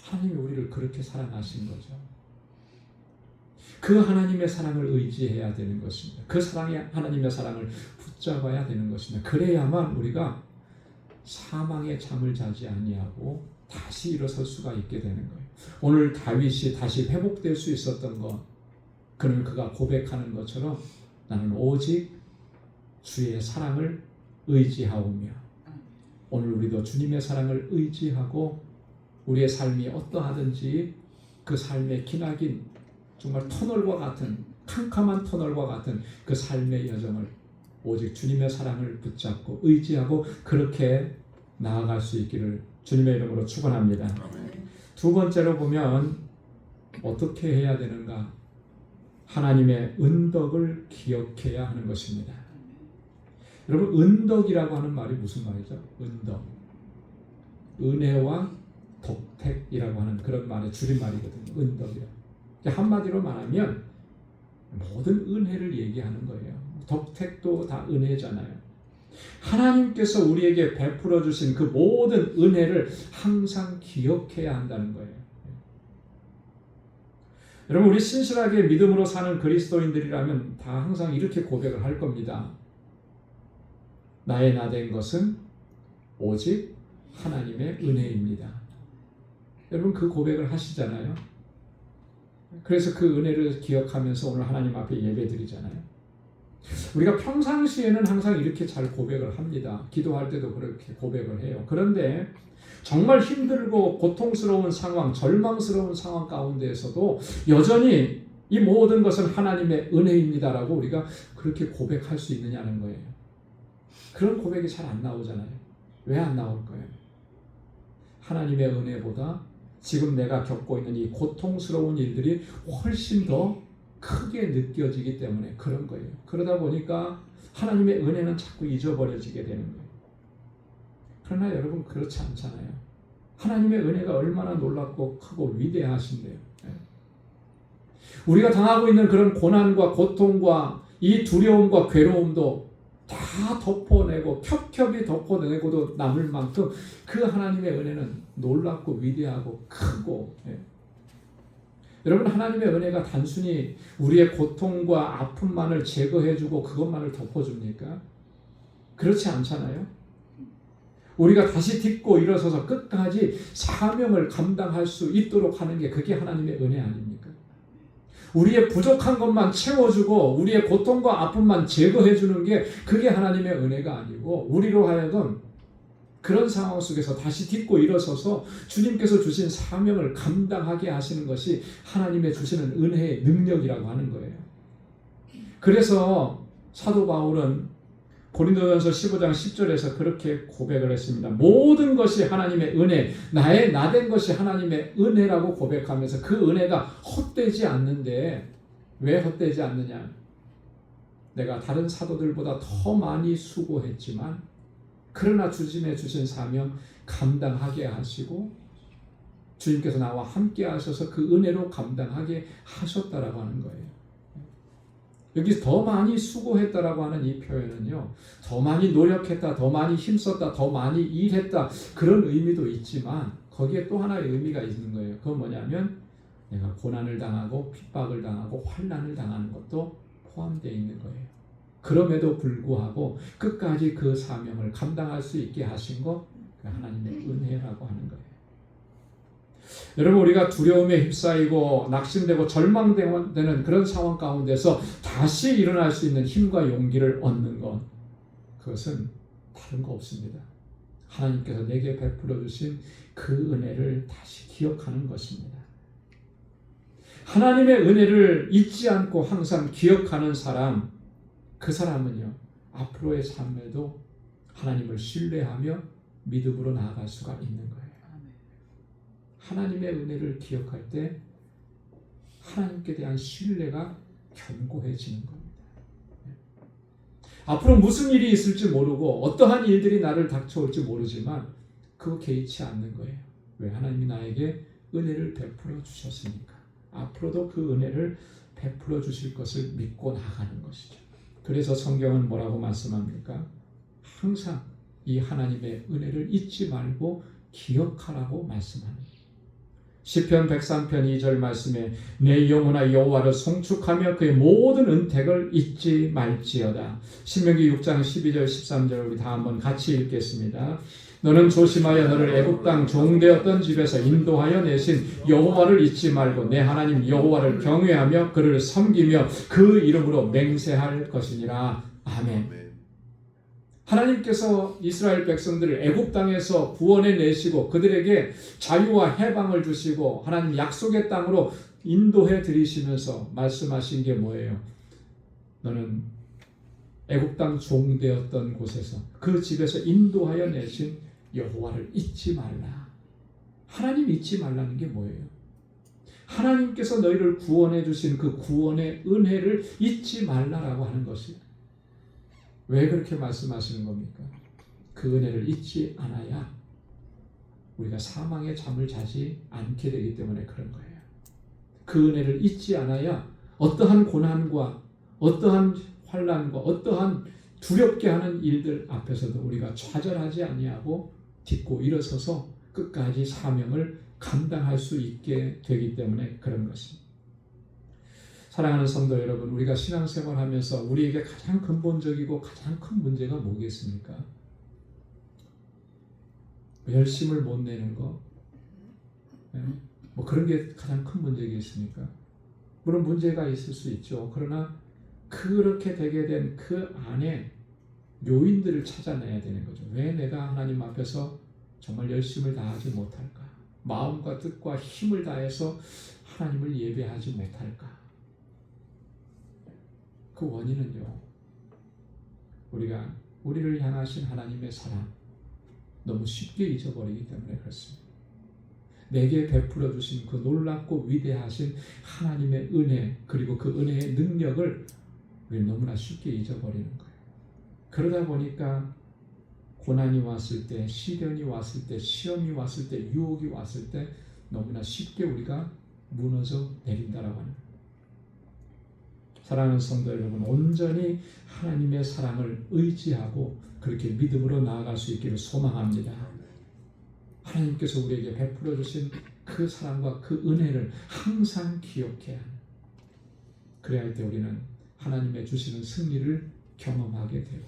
하나님이 우리를 그렇게 사랑하신 거죠. 그 하나님의 사랑을 의지해야 되는 것입니다. 그 하나님의 사랑을 붙잡아야 되는 것입니다. 그래야만 우리가 사망의 잠을 자지 아니하고 다시 일어설 수가 있게 되는 거예요. 오늘 다윗이 다시 회복될 수 있었던 것, 그는 그가 고백하는 것처럼 나는 오직 주의 사랑을 의지하오며, 오늘 우리도 주님의 사랑을 의지하고 우리의 삶이 어떠하든지 그 삶의 기나긴 정말 터널과 같은, 캄캄한 터널과 같은 그 삶의 여정을 오직 주님의 사랑을 붙잡고 의지하고 그렇게 나아갈 수 있기를 주님의 이름으로 축원합니다. 두 번째로 보면 어떻게 해야 되는가? 하나님의 은덕을 기억해야 하는 것입니다. 여러분, 은덕이라고 하는 말이 무슨 말이죠? 은덕. 은혜와 덕택이라고 하는 그런 말의 줄임말이거든요. 은덕이라. 한마디로 말하면 모든 은혜를 얘기하는 거예요. 덕택도 다 은혜잖아요. 하나님께서 우리에게 베풀어 주신 그 모든 은혜를 항상 기억해야 한다는 거예요. 여러분, 우리 신실하게 믿음으로 사는 그리스도인들이라면 다 항상 이렇게 고백을 할 겁니다. 나의 나된 것은 오직 하나님의 은혜입니다. 여러분, 그 고백을 하시잖아요. 그래서 그 은혜를 기억하면서 오늘 하나님 앞에 예배드리잖아요. 우리가 평상시에는 항상 이렇게 잘 고백을 합니다. 기도할 때도 그렇게 고백을 해요. 그런데 정말 힘들고 고통스러운 상황, 절망스러운 상황 가운데에서도 여전히 이 모든 것은 하나님의 은혜입니다라고 우리가 그렇게 고백할 수 있느냐는 거예요. 그런 고백이 잘 안 나오잖아요. 왜 안 나올 거예요? 하나님의 은혜보다 지금 내가 겪고 있는 이 고통스러운 일들이 훨씬 더 크게 느껴지기 때문에 그런 거예요. 그러다 보니까 하나님의 은혜는 자꾸 잊어버려지게 되는 거예요. 그러나 여러분, 그렇지 않잖아요. 하나님의 은혜가 얼마나 놀랍고 크고 위대하신데요. 우리가 당하고 있는 그런 고난과 고통과 이 두려움과 괴로움도 다 덮어내고 겹겹이 덮어내고도 남을 만큼 그 하나님의 은혜는 놀랍고 위대하고 크고, 여러분, 하나님의 은혜가 단순히 우리의 고통과 아픔만을 제거해주고 그것만을 덮어줍니까? 그렇지 않잖아요. 우리가 다시 딛고 일어서서 끝까지 사명을 감당할 수 있도록 하는 게 그게 하나님의 은혜 아닙니까? 우리의 부족한 것만 채워주고 우리의 고통과 아픔만 제거해주는 게 그게 하나님의 은혜가 아니고, 우리로 하여금 그런 상황 속에서 다시 딛고 일어서서 주님께서 주신 사명을 감당하게 하시는 것이 하나님의 주시는 은혜의 능력이라고 하는 거예요. 그래서 사도 바울은 고린도전서 15장 10절에서 그렇게 고백을 했습니다. 모든 것이 하나님의 은혜, 나의 나된 것이 하나님의 은혜라고 고백하면서 그 은혜가 헛되지 않는데, 왜 헛되지 않느냐? 내가 다른 사도들보다 더 많이 수고했지만 그러나 주님의 주신 사명 감당하게 하시고 주님께서 나와 함께 하셔서 그 은혜로 감당하게 하셨다라고 하는 거예요. 여기서 더 많이 수고했다라고 하는 이 표현은요, 더 많이 노력했다, 더 많이 힘썼다, 더 많이 일했다, 그런 의미도 있지만 거기에 또 하나의 의미가 있는 거예요. 그건 뭐냐면 내가 고난을 당하고 핍박을 당하고 환난을 당하는 것도 포함되어 있는 거예요. 그럼에도 불구하고 끝까지 그 사명을 감당할 수 있게 하신 것, 그 하나님의 은혜라고 하는 거예요. 여러분, 우리가 두려움에 휩싸이고 낙심되고 절망되는 그런 상황 가운데서 다시 일어날 수 있는 힘과 용기를 얻는 것, 그것은 다른 거 없습니다. 하나님께서 내게 베풀어 주신 그 은혜를 다시 기억하는 것입니다. 하나님의 은혜를 잊지 않고 항상 기억하는 사람, 그 사람은요, 앞으로의 삶에도 하나님을 신뢰하며 믿음으로 나아갈 수가 있는 거예요. 하나님의 은혜를 기억할 때 하나님께 대한 신뢰가 견고해지는 겁니다. 앞으로 무슨 일이 있을지 모르고 어떠한 일들이 나를 닥쳐올지 모르지만 그거 개의치 않는 거예요. 왜? 하나님이 나에게 은혜를 베풀어 주셨으니까 앞으로도 그 은혜를 베풀어 주실 것을 믿고 나가는 것이죠. 그래서 성경은 뭐라고 말씀합니까? 항상 이 하나님의 은혜를 잊지 말고 기억하라고 말씀합니다. 시편 103편 2절 말씀에 내 영혼아 여호와를 송축하며 그의 모든 은택을 잊지 말지어다. 신명기 6장 12절 13절 우리 다 한번 같이 읽겠습니다. 너는 조심하여 너를 애굽 땅 종되었던 집에서 인도하여 내신 여호와를 잊지 말고 내 하나님 여호와를 경외하며 그를 섬기며 그 이름으로 맹세할 것이니라. 아멘. 하나님께서 이스라엘 백성들을 애굽 땅에서 구원해 내시고 그들에게 자유와 해방을 주시고 하나님 약속의 땅으로 인도해 드리시면서 말씀하신 게 뭐예요? 너는 애굽 땅 종되었던 곳에서 그 집에서 인도하여 내신 여호와를 잊지 말라. 하나님 잊지 말라는 게 뭐예요? 하나님께서 너희를 구원해 주신 그 구원의 은혜를 잊지 말라라고 하는 것이에요. 왜 그렇게 말씀하시는 겁니까? 그 은혜를 잊지 않아야 우리가 사망의 잠을 자지 않게 되기 때문에 그런 거예요. 그 은혜를 잊지 않아야 어떠한 고난과 어떠한 환난과 어떠한 두렵게 하는 일들 앞에서도 우리가 좌절하지 아니하고 딛고 일어서서 끝까지 사명을 감당할 수 있게 되기 때문에 그런 것입니다. 사랑하는 성도 여러분, 우리가 신앙생활하면서 우리에게 가장 근본적이고 가장 큰 문제가 뭐겠습니까? 열심을 못 내는 거, 뭐 그런 게 가장 큰 문제겠습니까? 물론 문제가 있을 수 있죠. 그러나 그렇게 되게 된 그 안에 요인들을 찾아내야 되는 거죠. 왜 내가 하나님 앞에서 정말 열심을 다하지 못할까? 마음과 뜻과 힘을 다해서 하나님을 예배하지 못할까? 그 원인은요, 우리가 우리를 향하신 하나님의 사랑 너무 쉽게 잊어버리기 때문에 그렇습니다. 내게 베풀어 주신 그 놀랍고 위대하신 하나님의 은혜, 그리고 그 은혜의 능력을 우리는 너무나 쉽게 잊어버리는 거예요. 그러다 보니까 고난이 왔을 때, 시련이 왔을 때, 시험이 왔을 때, 유혹이 왔을 때 너무나 쉽게 우리가 무너져 내린다라고 하는 거예요. 사랑하는 성도 여러분, 온전히 하나님의 사랑을 의지하고 그렇게 믿음으로 나아갈 수 있기를 소망합니다. 하나님께서 우리에게 베풀어 주신 그 사랑과 그 은혜를 항상 기억해야 하는, 그래야 할 때 우리는 하나님의 주시는 승리를 경험하게 되고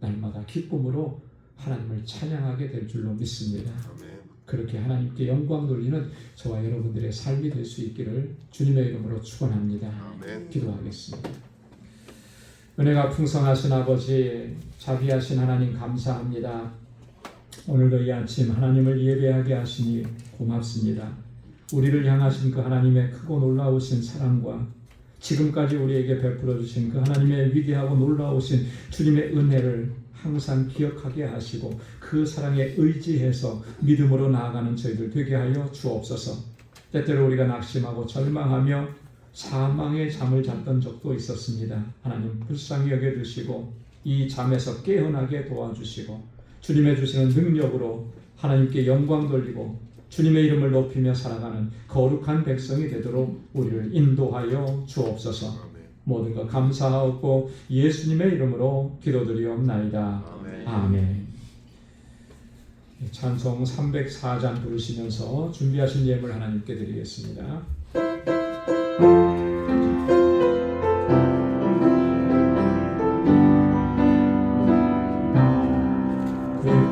날마다 기쁨으로 하나님을 찬양하게 될 줄로 믿습니다. 그렇게 하나님께 영광 돌리는 저와 여러분들의 삶이 될 수 있기를 주님의 이름으로 축원합니다. 기도하겠습니다. 은혜가 풍성하신 아버지, 자비하신 하나님 감사합니다. 오늘도 이 아침 하나님을 예배하게 하시니 고맙습니다. 우리를 향하신 그 하나님의 크고 놀라우신 사랑과 지금까지 우리에게 베풀어 주신 그 하나님의 위대하고 놀라우신 주님의 은혜를 항상 기억하게 하시고 그 사랑에 의지해서 믿음으로 나아가는 저희들 되게 하여 주옵소서. 때때로 우리가 낙심하고 절망하며 사망의 잠을 잤던 적도 있었습니다. 하나님 불쌍히 여겨주시고 이 잠에서 깨어나게 도와주시고 주님의 주시는 능력으로 하나님께 영광 돌리고 주님의 이름을 높이며 살아가는 거룩한 백성이 되도록 우리를 인도하여 주옵소서. 모든 것 감사하고 예수님의 이름으로 기도드리옵나이다. 아멘. 찬송 304장 부르시면서 준비하신 예물 하나님께 드리겠습니다.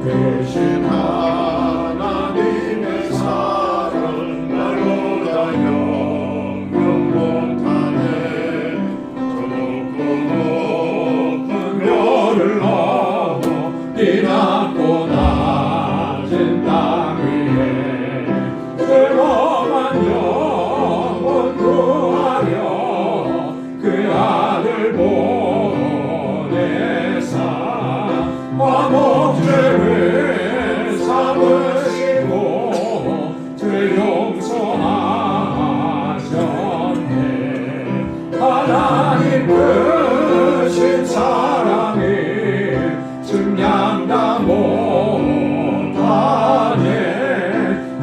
대신 하나님의 사랑 날보다 영영 못하네. 저 높고 높은 별을 넘어 이 낮고 낮은 땅 위에 즐거운 영혼 구하려 그 아들 보내사 죄를 삼으시고 죄 용서하셨네. 하나님 크신 사랑이 증량다 못하네.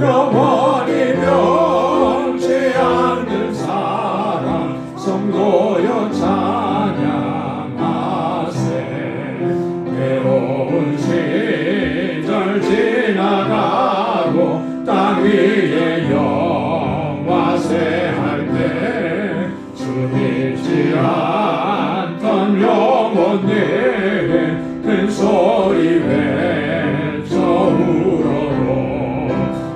영원히 변치 않는 사랑 성도여 찬양하세. 외로운 시절 지나가고 땅 위에 영화세 할 때 주 믿지 않던 영혼들의 큰 소리 외쳐 울어도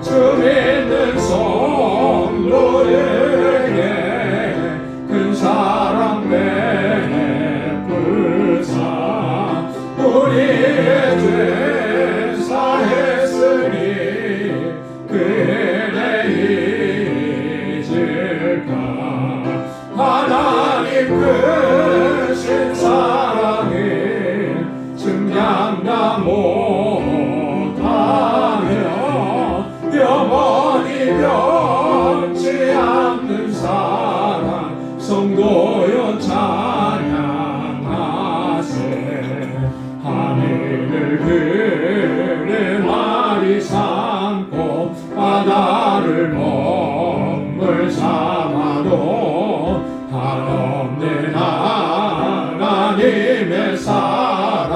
주 믿는 성도에게 큰 사랑 베풀사 우리의 죄 사했으니 그 은혜 잊을까. 하나님 크신 사랑이 증량다 못하며 영원히 변치 않는 사랑 성도여 찬양하세. 하늘을 그네 말이 삼고 바다를 먹물 삼아도 한없는 하나님의 사랑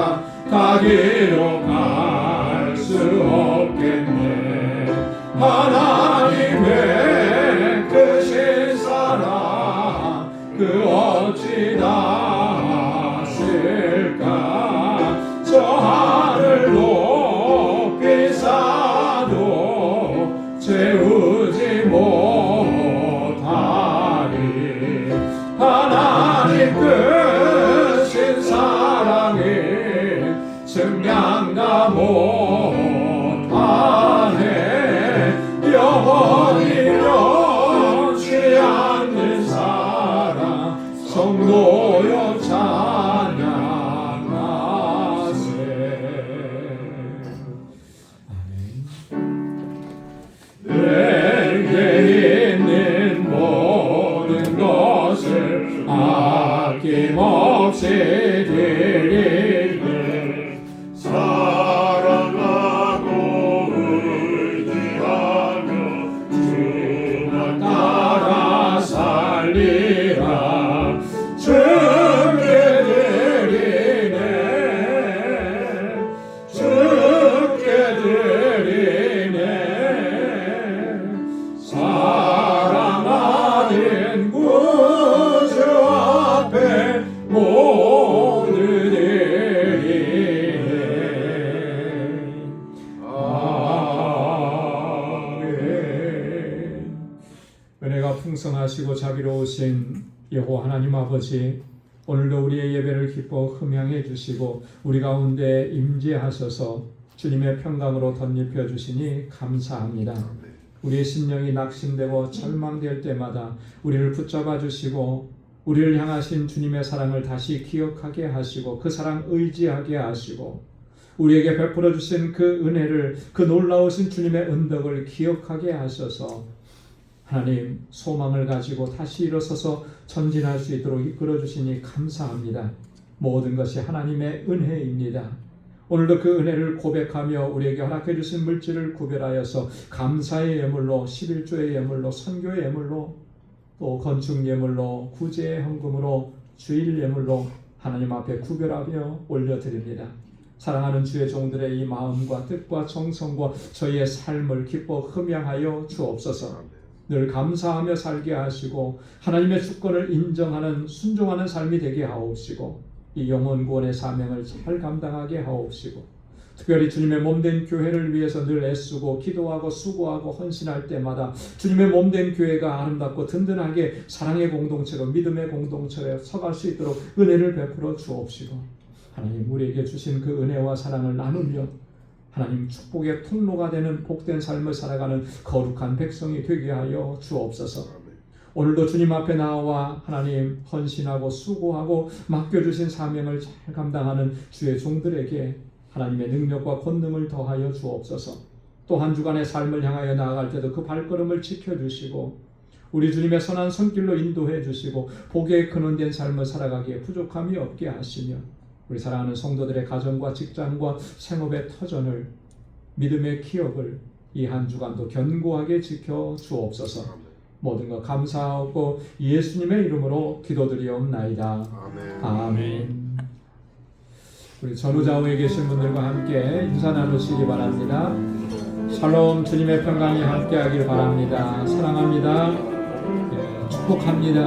성도여 찬양하세. 내게 있는 모든 것을 아낌없이 드리네. 사랑하고 의지하며 주만 따라 살리라. 주께 드리네. 주께 드리네. 사랑하는 구주 앞에 모두 드리네. 아멘. 은혜가 풍성하시고 자비로우신 여호와 하나님 아버지, 오늘도 우리의 예배를 기뻐 흠양해 주시고 우리 가운데 임재하셔서 주님의 평강으로 덧입혀 주시니 감사합니다. 우리의 심령이 낙심되고 절망될 때마다 우리를 붙잡아 주시고 우리를 향하신 주님의 사랑을 다시 기억하게 하시고 그 사랑 의지하게 하시고 우리에게 베풀어 주신 그 은혜를, 그 놀라우신 주님의 은덕을 기억하게 하셔서 하나님 소망을 가지고 다시 일어서서 전진할 수 있도록 이끌어 주시니 감사합니다. 모든 것이 하나님의 은혜입니다. 오늘도 그 은혜를 고백하며 우리에게 허락해 주신 물질을 구별하여서 감사의 예물로, 11조의 예물로, 선교의 예물로, 또 건축 예물로, 구제의 헌금으로, 주일 예물로 하나님 앞에 구별하며 올려드립니다. 사랑하는 주의 종들의 이 마음과 뜻과 정성과 저희의 삶을 기뻐 흠양하여 주옵소서. 늘 감사하며 살게 하시고 하나님의 주권을 인정하는 순종하는 삶이 되게 하옵시고 이 영혼 구원의 사명을 잘 감당하게 하옵시고 특별히 주님의 몸된 교회를 위해서 늘 애쓰고 기도하고 수고하고 헌신할 때마다 주님의 몸된 교회가 아름답고 든든하게 사랑의 공동체로 믿음의 공동체로 서갈 수 있도록 은혜를 베풀어 주옵시고 하나님 우리에게 주신 그 은혜와 사랑을 나누며 하나님 축복의 통로가 되는 복된 삶을 살아가는 거룩한 백성이 되게 하여 주옵소서. 오늘도 주님 앞에 나와 하나님 헌신하고 수고하고 맡겨주신 사명을 잘 감당하는 주의 종들에게 하나님의 능력과 권능을 더하여 주옵소서. 또 한 주간의 삶을 향하여 나아갈 때도 그 발걸음을 지켜주시고 우리 주님의 선한 손길로 인도해 주시고 복의 근원된 삶을 살아가기에 부족함이 없게 하시며 우리 사랑하는 성도들의 가정과 직장과 생업의 터전을 믿음의 기억을 이 한 주간도 견고하게 지켜 주옵소서. 모든 것 감사하고 예수님의 이름으로 기도드리옵나이다. 아멘. 우리 전후좌우에 계신 분들과 함께 인사 나누시기 바랍니다. 샬롬, 주님의 평강이 함께하길 바랍니다. 사랑합니다. 축복합니다.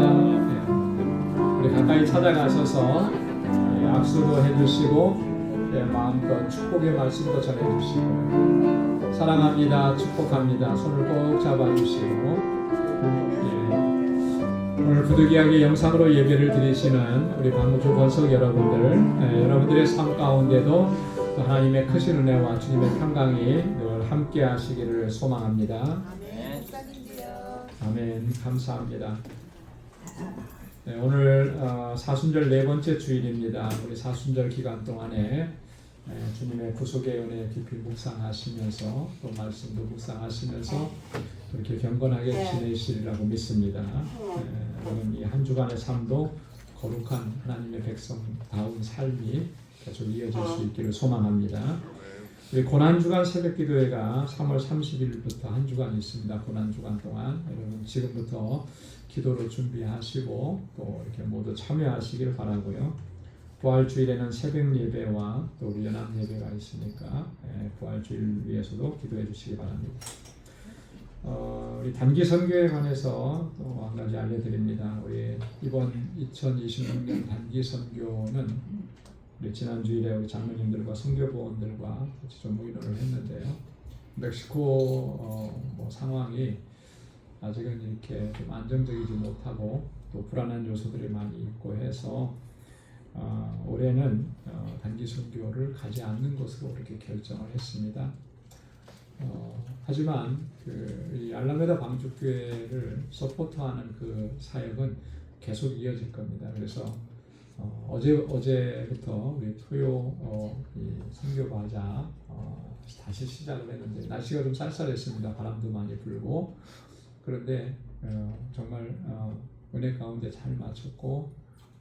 우리 가까이 찾아가셔서 악수도 해주시고 마음껏 축복의 말씀도 전해주시고 사랑합니다. 축복합니다. 손을 꼭 잡아주시고 오늘 부득이하게 영상으로 예배를 드리시는 우리 방주 권석 여러분들, 여러분들의 삶 가운데도 하나님의 크신 은혜와 주님의 평강이 늘 함께 하시기를 소망합니다. 아멘. 감사합니다. 네, 오늘 사순절 네 번째 주일입니다. 우리 사순절 기간 동안에 주님의 구속의 은혜 깊이 묵상하시면서 또 말씀도 묵상하시면서 그렇게 경건하게 지내시리라고 믿습니다. 여러분 이 한 주간의 삶도 거룩한 하나님의 백성다운 삶이 계속 이어질 수 있기를 소망합니다. 우리 고난주간 새벽기도회가 3월 30일부터 한 주간 있습니다. 고난주간 동안 여러분 지금부터 기도로 준비하시고 또 이렇게 모두 참여하시길 바라고요. 부활주일에는 새벽 예배와 또 우리 연합 예배가 있으니까 부활주일 위해서도 기도해 주시기 바랍니다. 우리 단기 선교에 관해서 또 한 가지 알려드립니다. 우리 이번 2026년 단기 선교는 우리 지난 주일에 우리 장로님들과 선교부원들과 같이 좀 의논을 했는데요. 멕시코 상황이 아직은 이렇게 좀 안정적이지 못하고 또 불안한 요소들이 많이 있고 해서 올해는 단기 선교를 가지 않는 것으로 이렇게 결정을 했습니다. 하지만 이 알라메다 방주교회를 서포트하는 그 사역은 계속 이어질 겁니다. 그래서 어제부터 우리 토요 이 선교과자 다시 시작을 했는데 날씨가 좀 쌀쌀했습니다. 바람도 많이 불고 그런데 정말 은혜 가운데 잘 마쳤고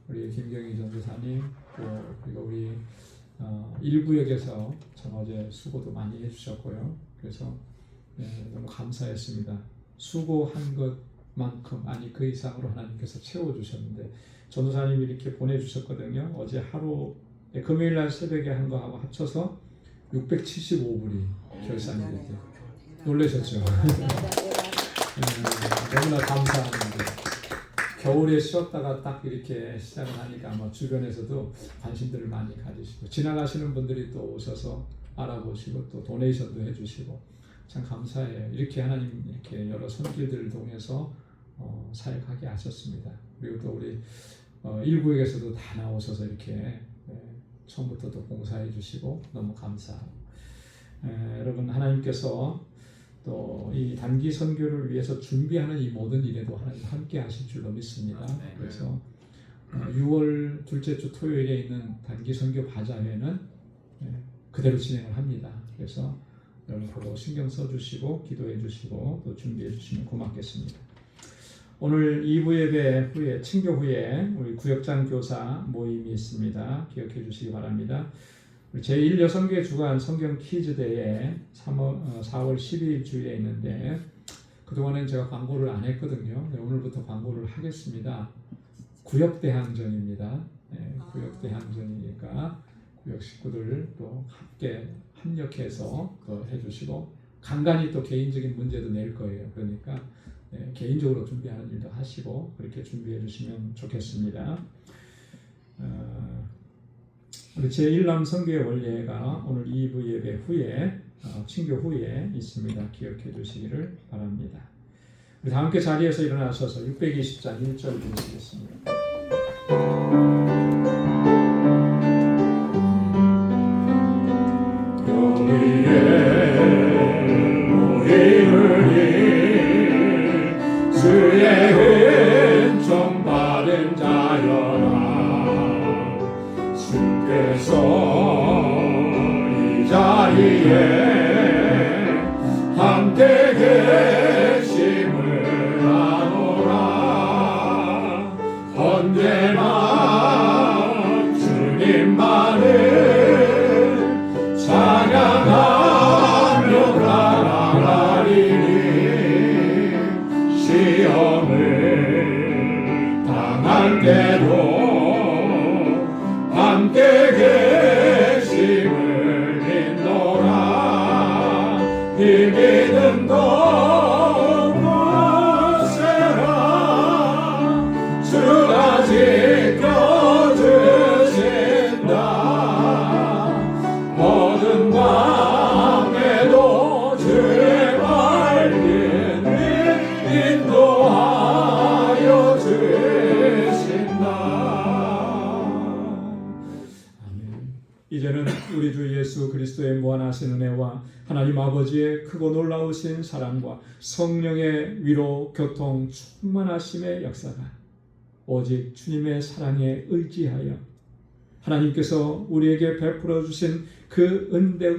우리 김경희 전도사님 또 그리고 우리 1구역에서 참 어제 수고도 많이 해주셨고요. 그래서 너무 감사했습니다. 수고한 것만큼 아니 그 이상으로 하나님께서 채워주셨는데 전도사님이 이렇게 보내주셨거든요. 어제 하루 금요일날 새벽에 한 거하고 합쳐서 675불이 결산이 됐대요. 놀라셨죠? 너무나 감사합니다. 겨울에 쉬었다가 딱 이렇게 시작을 하니까 아마 주변에서도 관심들을 많이 가지시고 지나가시는 분들이 또 오셔서 알아보시고 또 도네이션도 해주시고 참 감사해요. 이렇게 하나님 이렇게 여러 손길들을 통해서 사역하게 하셨습니다. 그리고 또 우리 1구역에서도 다 나오셔서 이렇게 처음부터 또 봉사해 주시고 너무 감사하고 여러분 하나님께서 또 이 단기 선교를 위해서 준비하는 이 모든 일에도 하나님 함께 하실 줄로 믿습니다. 그래서 6월 둘째 주 토요일에 있는 단기 선교 바자회는 그대로 진행을 합니다. 그래서 여러분 보고 신경 써주시고 기도해 주시고 또 준비해 주시면 고맙겠습니다. 오늘 2부 예배 후에 친교 후에 우리 구역장 교사 모임이 있습니다. 기억해 주시기 바랍니다. 제1여성교회 주간 성경 퀴즈 대회 4월 12일 주일에 있는데 그동안엔 제가 광고를 안 했거든요. 오늘부터 광고를 하겠습니다. 구역대항전입니다. 구역대항전이니까 구역 식구들 또 함께 협력해서 또 해주시고 간간히 또 개인적인 문제도 낼 거예요. 그러니까 개인적으로 준비하는 일도 하시고 그렇게 준비해 주시면 좋겠습니다. 우리 제1남 성교의 원례가 오늘 2부 예배 후에 친교 후에 있습니다. 기억해 주시기를 바랍니다. 우리 다 함께 자리에서 일어나셔서 620장 1절 읽으시겠습니다. 주의 은총 받은 자여라 주께서 이 자리에 함께 계심을 아노라 언제나 주님만을 찬양하며 나아가리니 시험을 당할 때도 함께 계심을 믿노라 이 믿음도 무쇠라 주가 지켜주신다 모든 밤에도 주의 밝은 인도하여 주신다. 아멘. 이제는 우리 주 예수 그리스도의 무한하신 은혜와 하나님 아버지의 크고 놀라우신 사랑과 성령의 위로 교통 충만하심의 역사가 오직 주님의 사랑에 의지하여 하나님께서 우리에게 베풀어 주신 그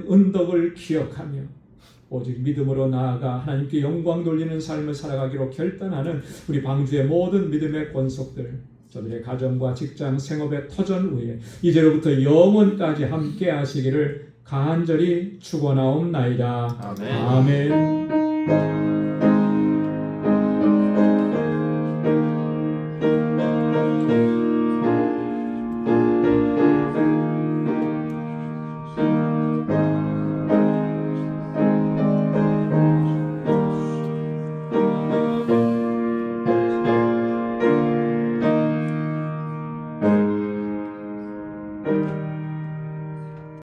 은덕을 기억하며 오직 믿음으로 나아가 하나님께 영광 돌리는 삶을 살아가기로 결단하는 우리 방주의 모든 믿음의 권속들 저들의 가정과 직장 생업의 터전 위에 이제로부터 영원까지 함께 하시기를 간절히 축원하옵나이다. 아멘.